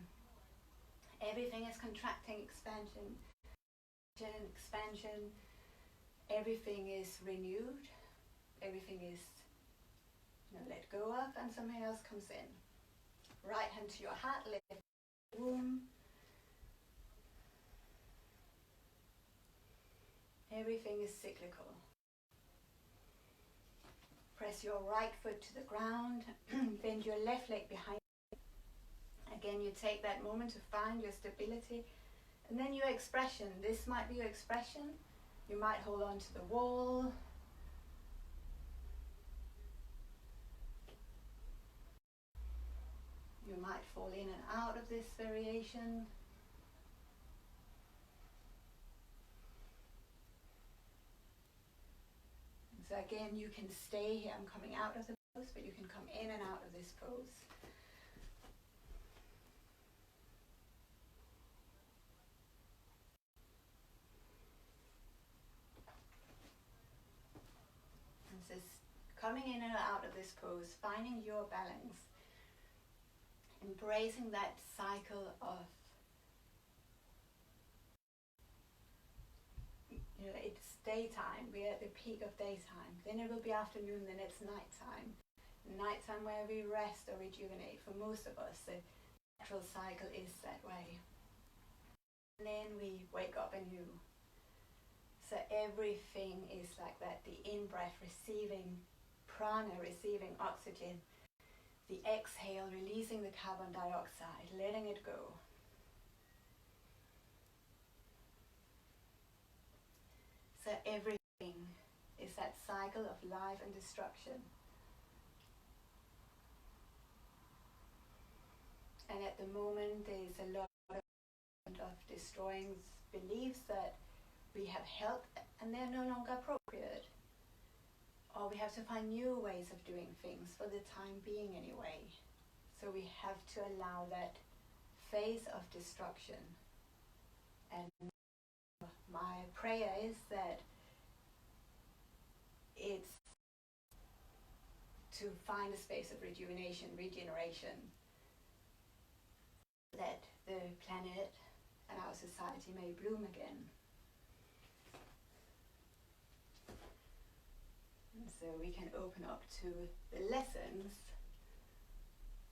Everything is contracting, expansion, expansion. Everything is renewed. Everything is let go of, and something else comes in. Right hand to your heart, left womb. Everything is cyclical. Press your right foot to the ground, bend your left leg behind. Again, you take that moment to find your stability, and then your expression. This might be your expression. You might hold on to the wall. You might fall in and out of this variation. So again, you can stay here. I'm coming out of the pose, but you can come in and out of this pose. And so coming in and out of this pose, finding your balance, embracing that cycle of, it's daytime, we're at the peak of daytime, then it will be afternoon, then it's nighttime. Nighttime where we rest or rejuvenate. For most of us, the natural cycle is that way. And then we wake up anew. So everything is like that, the in-breath, receiving prana, receiving oxygen, the exhale, releasing the carbon dioxide, letting it go. So everything is that cycle of life and destruction. And at the moment there's a lot of destroying beliefs that we have held and they're no longer appropriate. Or we have to find new ways of doing things for the time being anyway. So we have to allow that phase of destruction. And my prayer is that it's to find a space of rejuvenation, regeneration, that the planet and our society may bloom again. And so we can open up to the lessons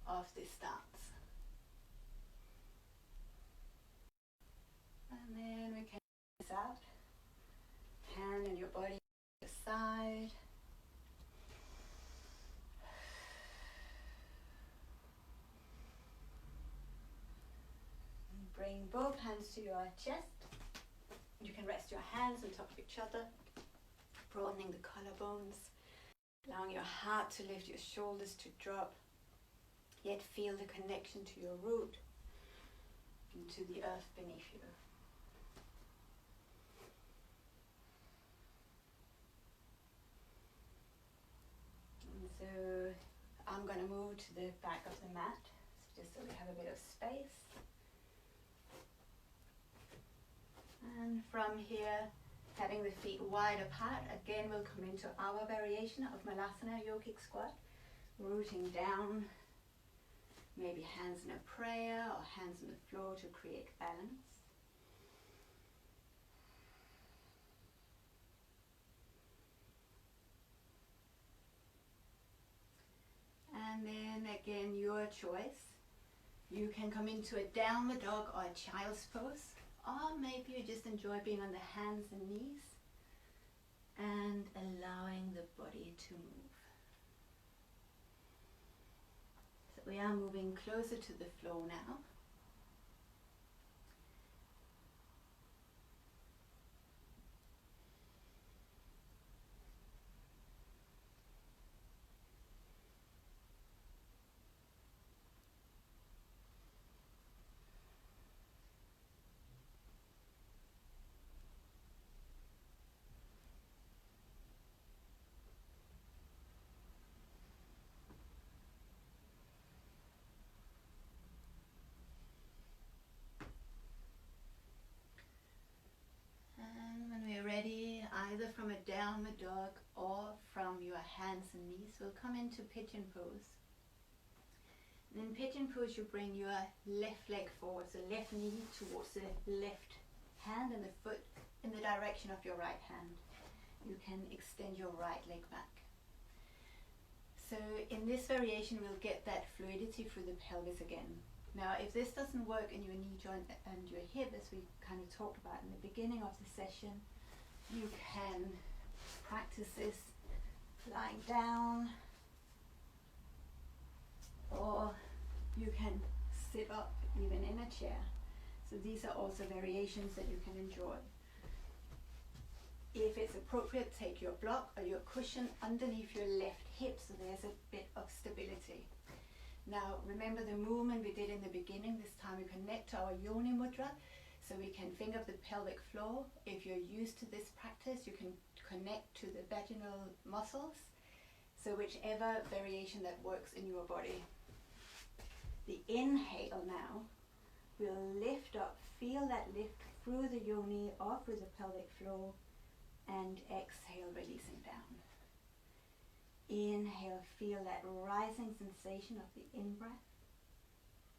of this dance. And then we can this out, hand and your body to the side. And bring both hands to your chest. You can rest your hands on top of each other, broadening the collarbones, allowing your heart to lift, your shoulders to drop, yet feel the connection to your root and to the earth beneath you. And so I'm going to move to the back of the mat, just so we have a bit of space. And from here, having the feet wide apart, again we'll come into our variation of Malasana yogic squat, rooting down, maybe hands in a prayer or hands on the floor to create balance. And then again, your choice. You can come into a downward dog or a child's pose, or maybe you just enjoy being on the hands and knees and allowing the body to move. So we are moving closer to the floor now. Ready, either from a downward dog or from your hands and knees, we'll come into pigeon pose. And in pigeon pose, you bring your left leg forward, so left knee towards the left hand and the foot in the direction of your right hand. You can extend your right leg back. So in this variation, we'll get that fluidity through the pelvis again. Now, if this doesn't work in your knee joint and your hip, as we kind of talked about in the beginning of the session, you can practice this lying down, or you can sit up even in a chair. So these are also variations that you can enjoy. If it's appropriate, take your block or your cushion underneath your left hip so there's a bit of stability. Now remember the movement we did in the beginning. This time we connect to our yoni mudra, so we can finger the pelvic floor. If you're used to this practice, you can connect to the vaginal muscles. So whichever variation that works in your body. The inhale now will lift up, feel that lift through the yoni or through the pelvic floor, and exhale, releasing down. Inhale, feel that rising sensation of the in-breath.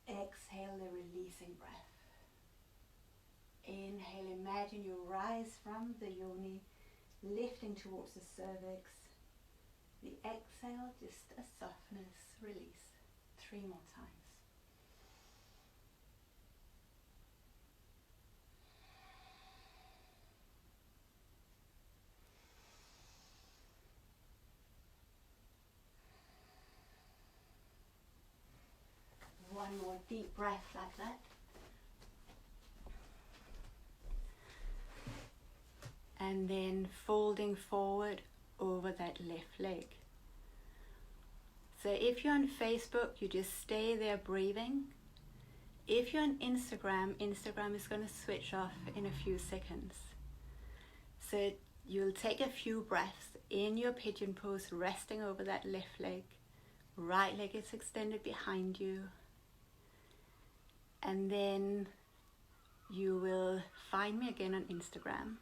Exhale, the releasing breath. Inhale, imagine you rise from the yoni, lifting towards the cervix. The exhale, just a softness, release. 3 more times. One more deep breath like that. And then folding forward over that left leg. So if you're on Facebook, you just stay there breathing. If you're on Instagram, Instagram is going to switch off in a few seconds. So you'll take a few breaths in your pigeon pose, resting over that left leg. Right leg is extended behind you. And then you will find me again on Instagram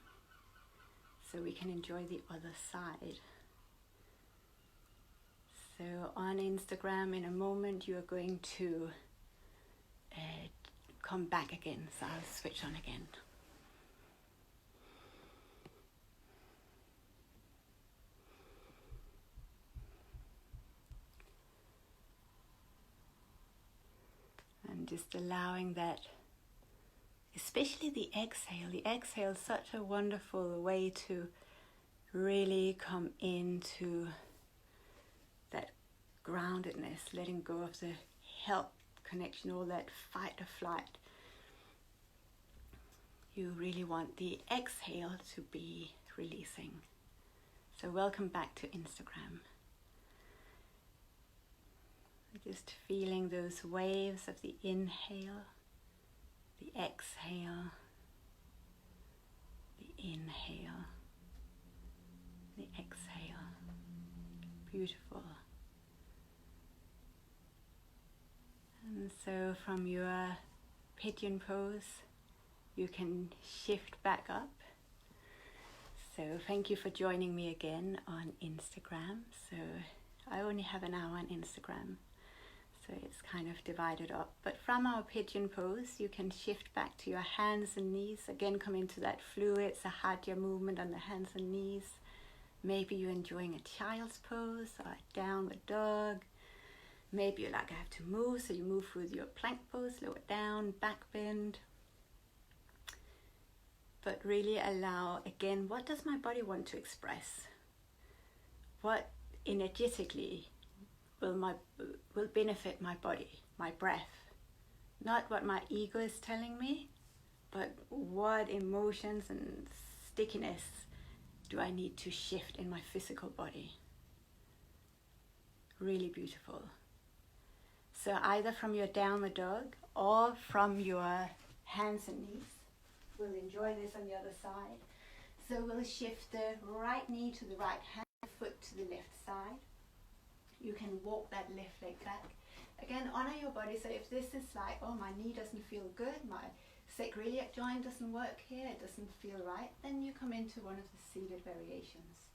so we can enjoy the other side. So on Instagram, in a moment, you're going to come back again. So I'll switch on again. And just allowing that, especially the exhale. The exhale is such a wonderful way to really come into that groundedness, letting go of the health connection, all that fight or flight. You really want the exhale to be releasing. So welcome back to Instagram. Just feeling those waves of the inhale, the exhale, the inhale, the exhale. Beautiful. And so from your pigeon pose, you can shift back up. So thank you for joining me again on Instagram. So I only have an hour on Instagram, so it's kind of divided up. But from our pigeon pose, you can shift back to your hands and knees. Again, come into that fluid Sahajya movement on the hands and knees. Maybe you're enjoying a child's pose or a downward dog. Maybe you're like, I have to move, so you move with your plank pose, lower down, back bend. But really allow, again, what does my body want to express? What energetically will benefit my body, my breath? Not what my ego is telling me, but what emotions and stickiness do I need to shift in my physical body? Really beautiful. So either from your downward dog or from your hands and knees. We'll enjoy this on the other side. So we'll shift the right knee to the right hand, foot to the left side. You can walk that left leg back. Again, honor your body. So if this is like, oh, my knee doesn't feel good, my sacroiliac joint doesn't work here, it doesn't feel right, then you come into one of the seated variations.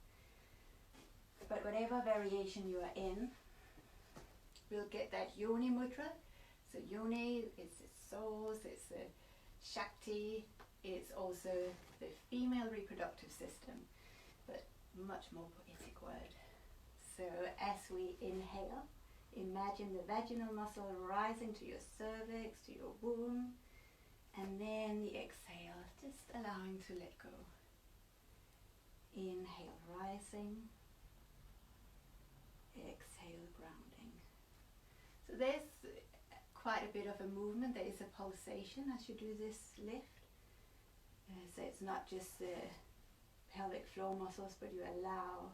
But whatever variation you are in, we'll get that yoni mudra. So yoni is the source, it's the Shakti, it's also the female reproductive system, but much more poetic word. So as we inhale, imagine the vaginal muscle rising to your cervix, to your womb, and then the exhale, just allowing to let go. Inhale, rising, exhale, grounding. So there's quite a bit of a movement. There is a pulsation as you do this lift. So it's not just the pelvic floor muscles, but you allow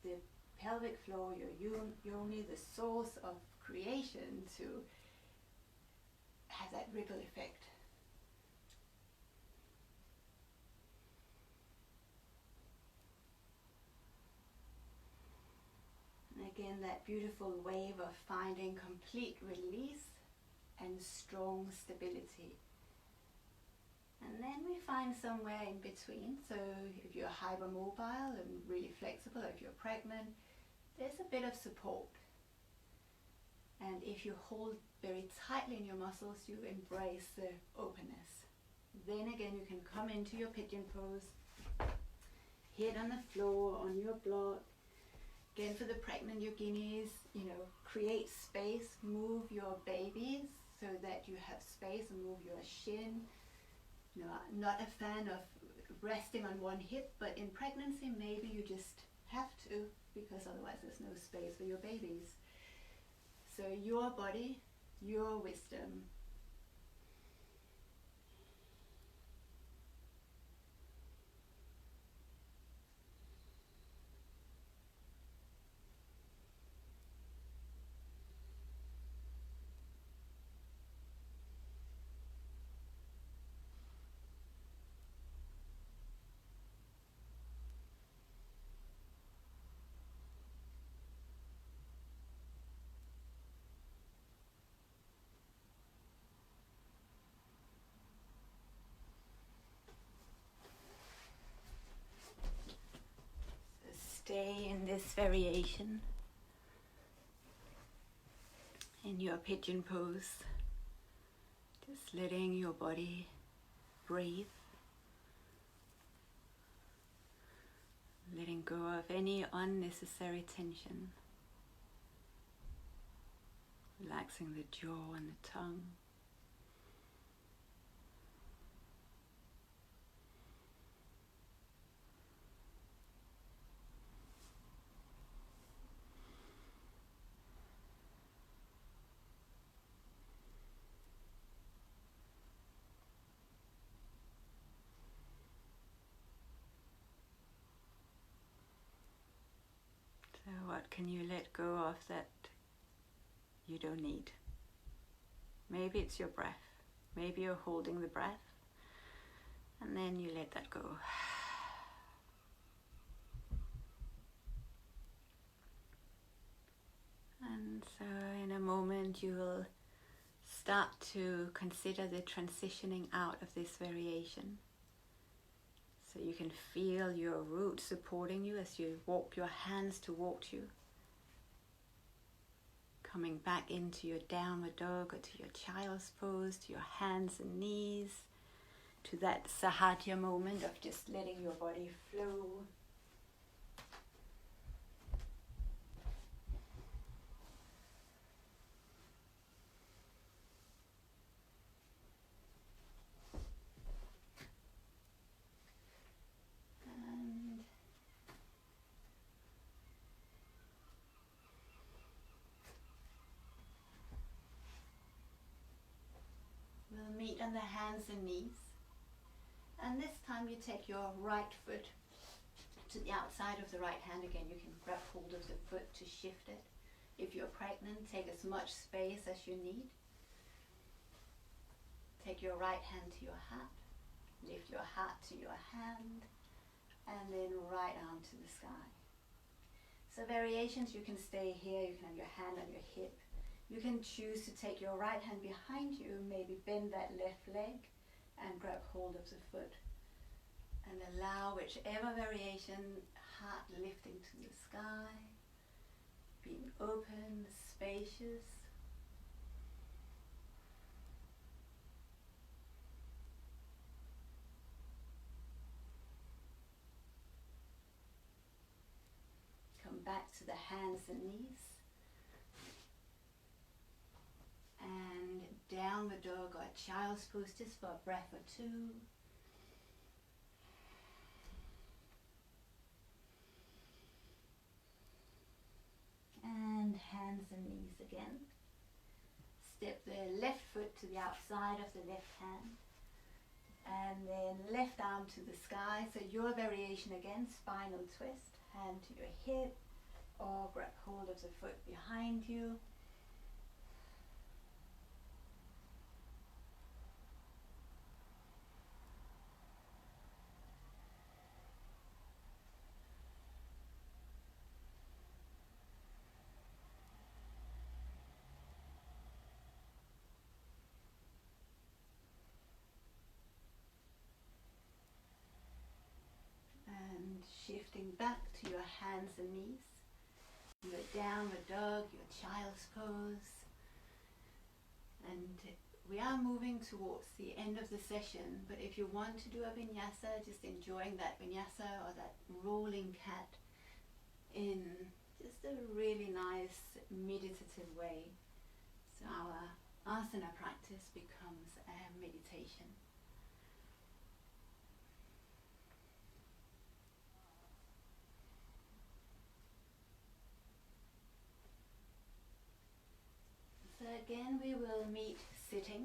the pelvic floor, your yoni, the source of creation, to have that ripple effect. And again, that beautiful wave of finding complete release and strong stability. And then we find somewhere in between. So if you're hypermobile and really flexible, if you're pregnant, there's a bit of support. And if you hold very tightly in your muscles, you embrace the openness. Then again, you can come into your pigeon pose, head on the floor, on your block. Again, for the pregnant yoginis, create space, move your babies so that you have space, and move your shin. Not a fan of resting on one hip, but in pregnancy maybe you just have to, because otherwise there's no space for your babies. So your body, your wisdom. stay in this variation in your pigeon pose, just letting your body breathe, letting go of any unnecessary tension, relaxing the jaw and the tongue. So what can you let go of that you don't need? Maybe it's your breath. Maybe you're holding the breath and then you let that go. And so in a moment you will start to consider the transitioning out of this variation. So you can feel your root supporting you as you walk your hands toward you. Coming back into your downward dog or to your child's pose, to your hands and knees, to that sahadya moment of just letting your body flow. We'll meet on the hands and knees, and this time you take your right foot to the outside of the right hand. Again, you can grab hold of the foot to shift it. If you're pregnant, take as much space as you need. Take your right hand to your heart, lift your heart to your hand, and then right arm to the sky. So variations, you can stay here, you can have your hand on your hip. You can choose to take your right hand behind you, maybe bend that left leg and grab hold of the foot. And allow whichever variation, heart lifting to the sky, being open, spacious. Come back to the hands and knees. And downward dog or child's pose just for a breath or two. And hands and knees again. Step the left foot to the outside of the left hand. And then left arm to the sky. So your variation again, spinal twist. Hand to your hip or grab hold of the foot behind you. Shifting back to your hands and knees, your downward dog, your child's pose. And we are moving towards the end of the session, but if you want to do a vinyasa, just enjoying that vinyasa or that rolling cat in just a really nice meditative way. So our asana practice becomes a meditation. So again, we will meet sitting,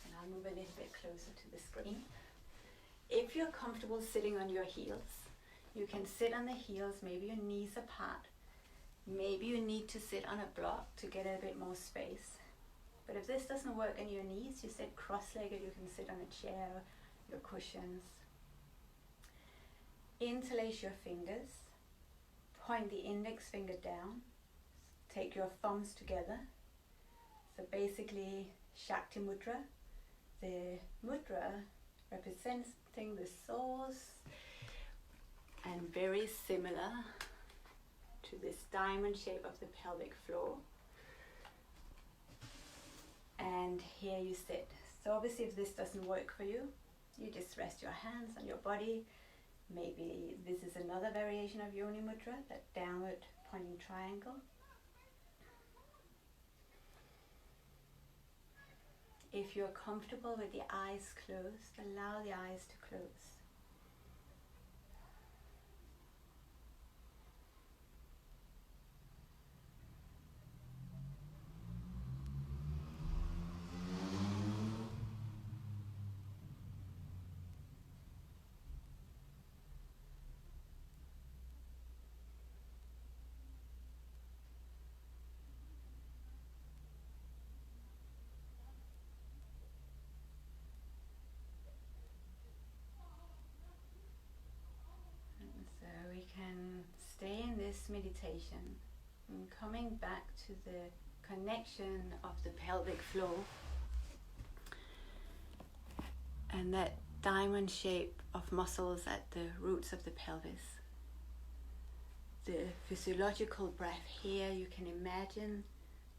and I'll move a little bit closer to the screen. If you're comfortable sitting on your heels, you can sit on the heels, maybe your knees apart. Maybe you need to sit on a block to get a bit more space. But if this doesn't work on your knees, you sit cross-legged, you can sit on a chair, your cushions. Interlace your fingers, point the index finger down, take your thumbs together. So basically, Shakti Mudra, the mudra representing the source, and very similar to this diamond shape of the pelvic floor. And here you sit. So obviously if this doesn't work for you, you just rest your hands on your body. Maybe this is another variation of Yoni Mudra, that downward pointing triangle. If you're comfortable with the eyes closed, allow the eyes to close. So we can stay in this meditation and coming back to the connection of the pelvic floor and that diamond shape of muscles at the roots of the pelvis. The physiological breath here, you can imagine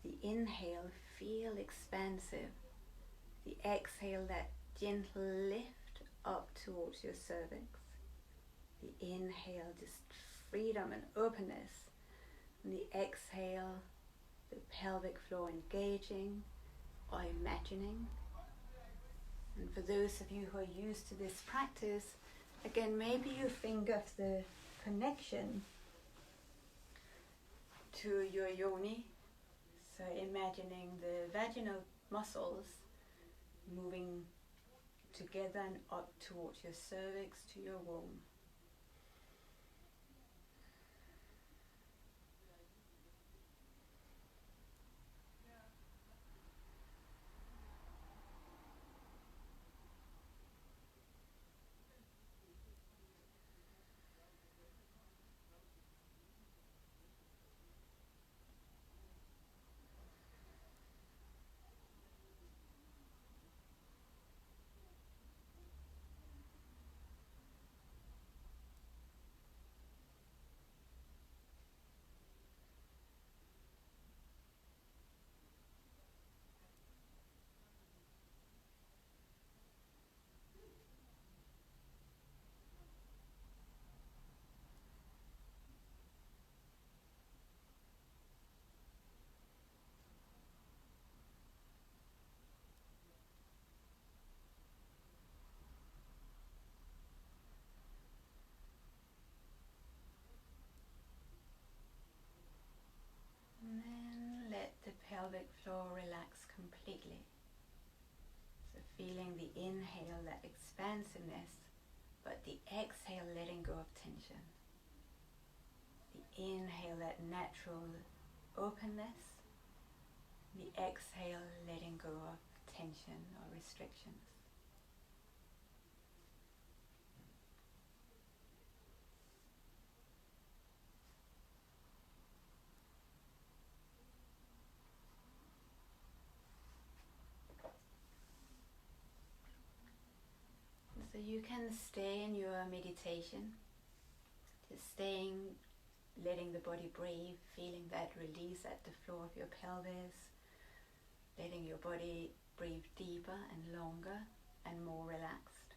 the inhale, feel expansive. The exhale, that gentle lift up towards your cervix. The inhale, just freedom and openness. And the exhale, the pelvic floor engaging or imagining. And for those of you who are used to this practice, again, maybe you think of the connection to your yoni. So imagining the vaginal muscles moving together and up towards your cervix to your womb. And then let the pelvic floor relax completely. So feeling the inhale, that expansiveness, but the exhale letting go of tension. The inhale, that natural openness. The exhale letting go of tension or restrictions. So you can stay in your meditation, just staying, letting the body breathe, feeling that release at the floor of your pelvis, letting your body breathe deeper and longer and more relaxed.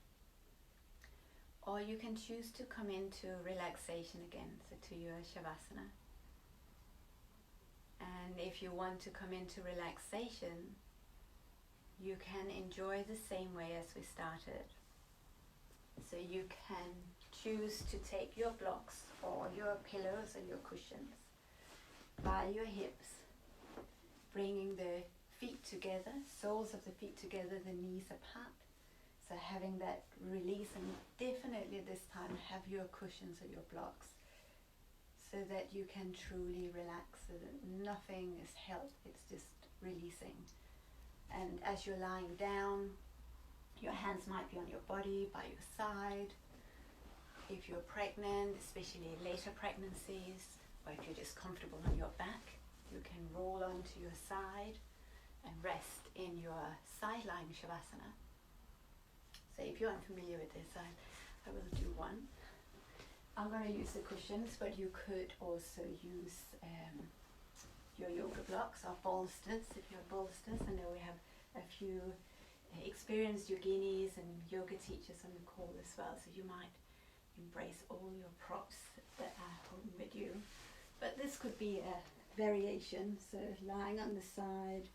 Or you can choose to come into relaxation again, so to your Shavasana. And if you want to come into relaxation, you can enjoy the same way as we started. So you can choose to take your blocks or your pillows or your cushions by your hips, bringing the feet together, soles of the feet together, the knees apart. So having that release, and definitely this time have your cushions or your blocks so that you can truly relax, so that nothing is held, it's just releasing. And as you're lying down, your hands might be on your body, by your side. If you're pregnant, especially later pregnancies, or if you're just comfortable on your back, you can roll onto your side and rest in your side lying Shavasana. So if you're unfamiliar with this, I will do one. I'm going to use the cushions, but you could also use your yoga blocks or bolsters if you have bolsters. I know we have a few experienced yoginis and yoga teachers on the call as well, so you might embrace all your props that are home with you. But this could be a variation, so lying on the side,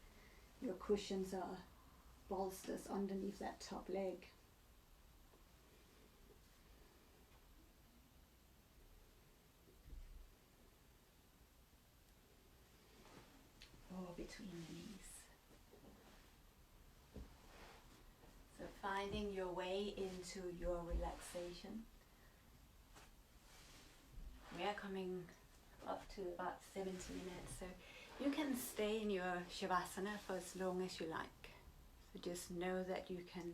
your cushions are bolsters underneath that top leg. Or between the knees. So finding your way into your relaxation. We are coming up to about 70 minutes, so you can stay in your Shavasana for as long as you like. So just know that you can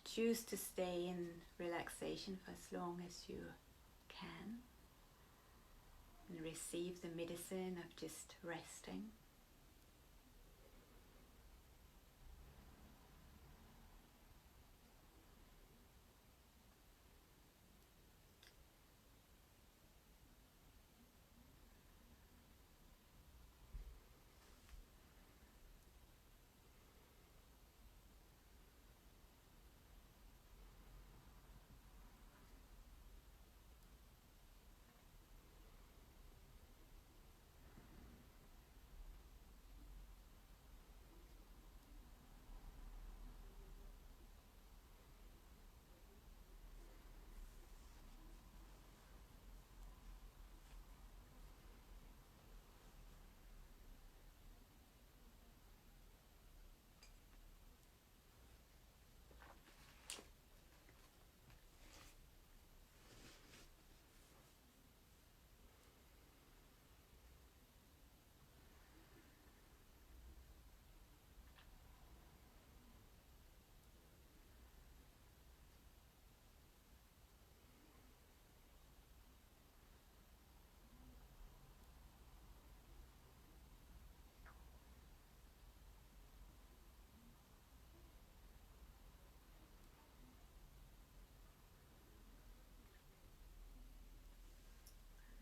choose to stay in relaxation for as long as you can and receive the medicine of just resting.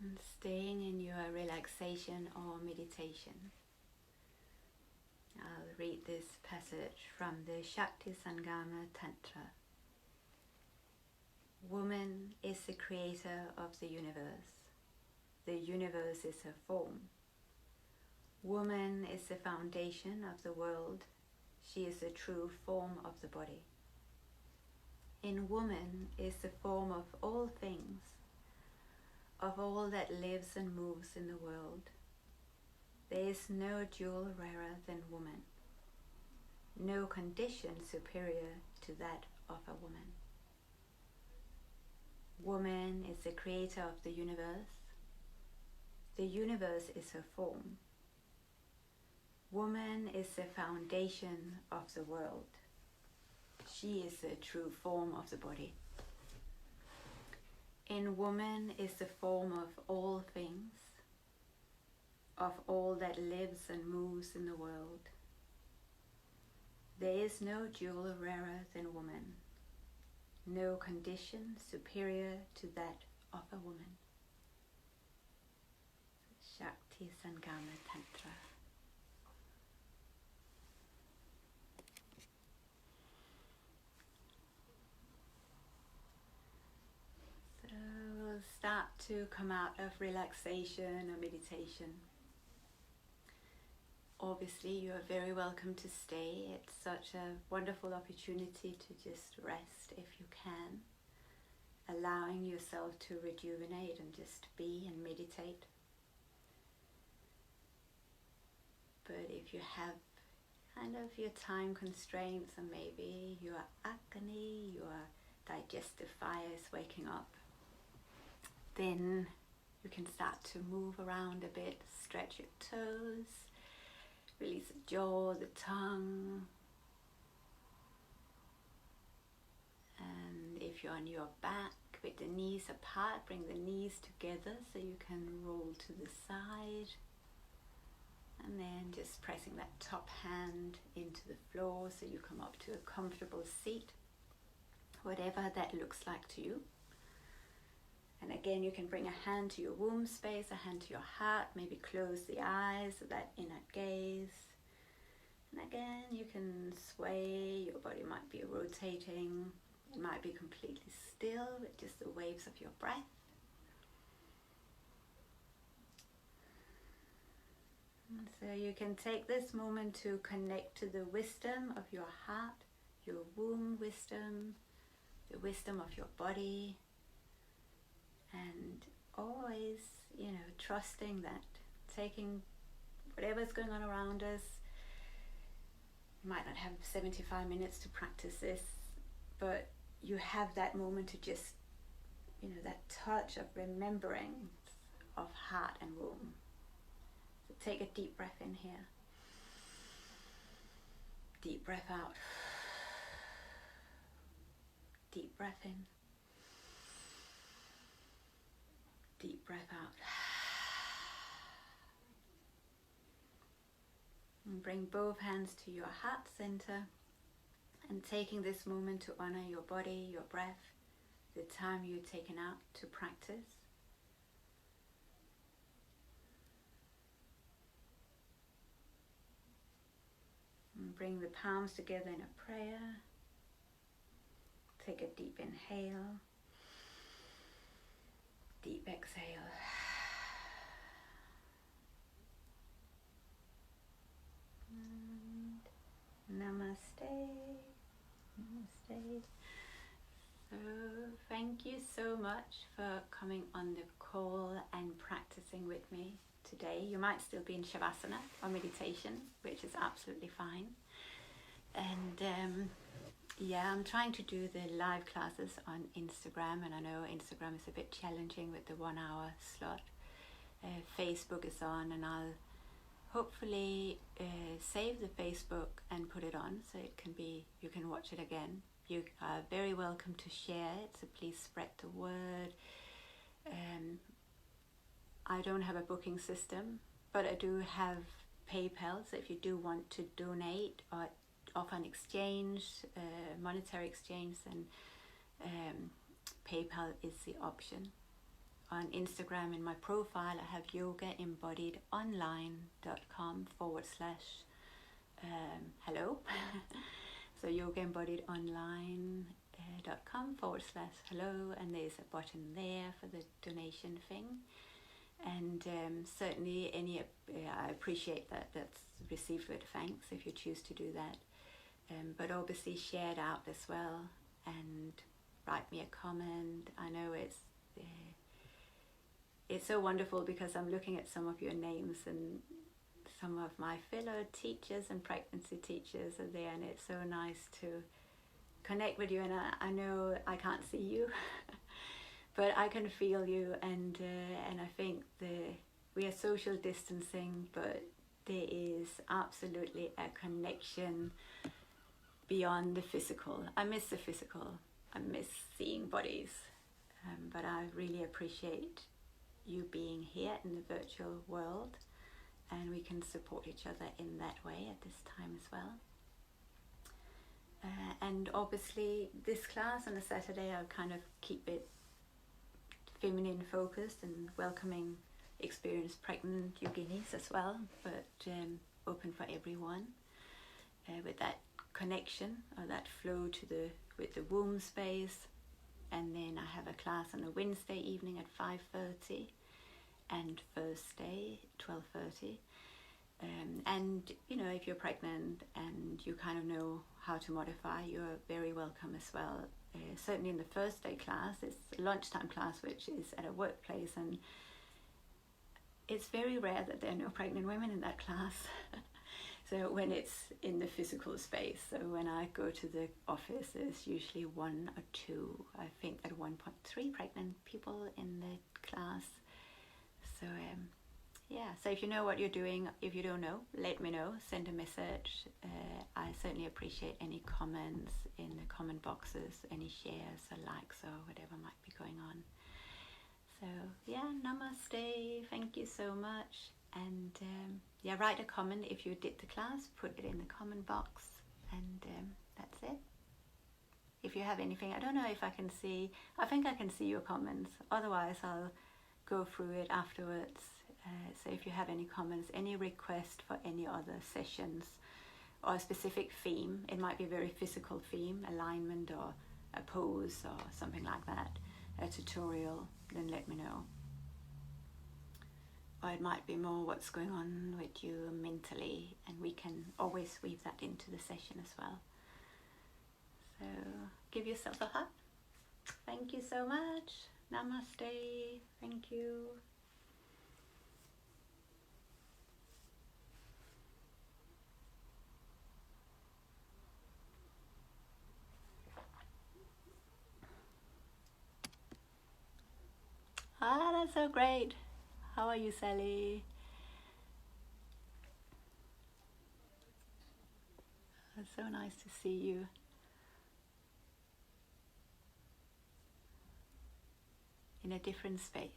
And staying in your relaxation or meditation, I'll read this passage from the Shakti Tantra. Woman is the creator of the universe. The universe is her form. Woman is the foundation of the world. She is the true form of the body. In woman is the form of all things, of all that lives and moves in the world. There is no jewel rarer than woman, no condition superior to that of a woman. Woman is the creator of the universe. The universe is her form. Woman is the foundation of the world. She is the true form of the body. In woman is the form of all things, of all that lives and moves in the world. There is no jewel rarer than woman, no condition superior to that of a woman. Shakti Tantra. So we'll start to come out of relaxation or meditation. Obviously, you are very welcome to stay. It's such a wonderful opportunity to just rest if you can, allowing yourself to rejuvenate and just be and meditate. But if you have kind of your time constraints and maybe your agni, your digestive fire is waking up, then you can start to move around a bit, stretch your toes, release the jaw, the tongue. And if you're on your back with the knees apart, bring the knees together so you can roll to the side. And then just pressing that top hand into the floor so you come up to a comfortable seat, whatever that looks like to you. And again, you can bring a hand to your womb space, a hand to your heart, maybe close the eyes, that inner gaze. And again, you can sway, your body might be rotating, it might be completely still with just the waves of your breath. And so you can take this moment to connect to the wisdom of your heart, your womb wisdom, the wisdom of your body, and always, trusting that, taking whatever's going on around us. You might not have 75 minutes to practice this, but you have that moment to just, that touch of remembering of heart and womb. So take a deep breath in here. Deep breath out. Deep breath in. Deep breath out. And bring both hands to your heart center, and taking this moment to honor your body, your breath, the time you've taken out to practice. And bring the palms together in a prayer. Take a deep inhale. Deep exhale. And namaste. Namaste. So thank you so much for coming on the call and practicing with me today. You might still be in Shavasana or meditation, which is absolutely fine. And I'm trying to do the live classes on Instagram, and I know Instagram is a bit challenging with the 1 hour slot. Facebook is on, and I'll hopefully save the Facebook and put it on so you can watch it again. You are very welcome to share it, so please spread the word. I don't have a booking system, but I do have PayPal, so if you do want to donate or offer an exchange, monetary exchange, then PayPal is the option. On Instagram, in my profile, I have yogaembodiedonline.com/hello. So yogaembodiedonline.com/hello, and there's a button there for the donation thing. And certainly I appreciate that's received with thanks if you choose to do that. But obviously share it out as well, and write me a comment. I know it's so wonderful because I'm looking at some of your names, and some of my fellow teachers and pregnancy teachers are there, and it's so nice to connect with you. And I know I can't see you, but I can feel you, and I think we are social distancing, but there is absolutely a connection beyond the physical. I miss the physical. I miss seeing bodies, but I really appreciate you being here in the virtual world, and we can support each other in that way at this time as well. And obviously this class on a Saturday, I'll kind of keep it feminine focused and welcoming experienced pregnant yoginis as well, but open for everyone, with that connection or that flow with the womb space. And then I have a class on a Wednesday evening at 5:30 and Thursday 12:30. And if you're pregnant and you kind of know how to modify, you're very welcome as well. Certainly in the Thursday class, it's a lunchtime class, which is at a workplace, and it's very rare that there are no pregnant women in that class. So when it's in the physical space, so when I go to the office, there's usually 1 or 2, I think at 1.3 pregnant people in the class. So so if you know what you're doing, if you don't know, let me know, send a message. I certainly appreciate any comments in the comment boxes, any shares or likes or whatever might be going on. So namaste, thank you so much. And write a comment if you did the class, put it in the comment box, and that's it. if you have anything. I don't know if I can see, I think I can see your comments, otherwise I'll go through it afterwards. So if you have any comments, any request for any other sessions or a specific theme, it might be a very physical theme, alignment or a pose or something like that, a tutorial, then let me know. Or it might be more what's going on with you mentally, and we can always weave that into the session as well. So give yourself a hug. Thank you so much. Namaste. Thank you. Ah, that's so great. How are you, Sally? It's so nice to see you. In a different space.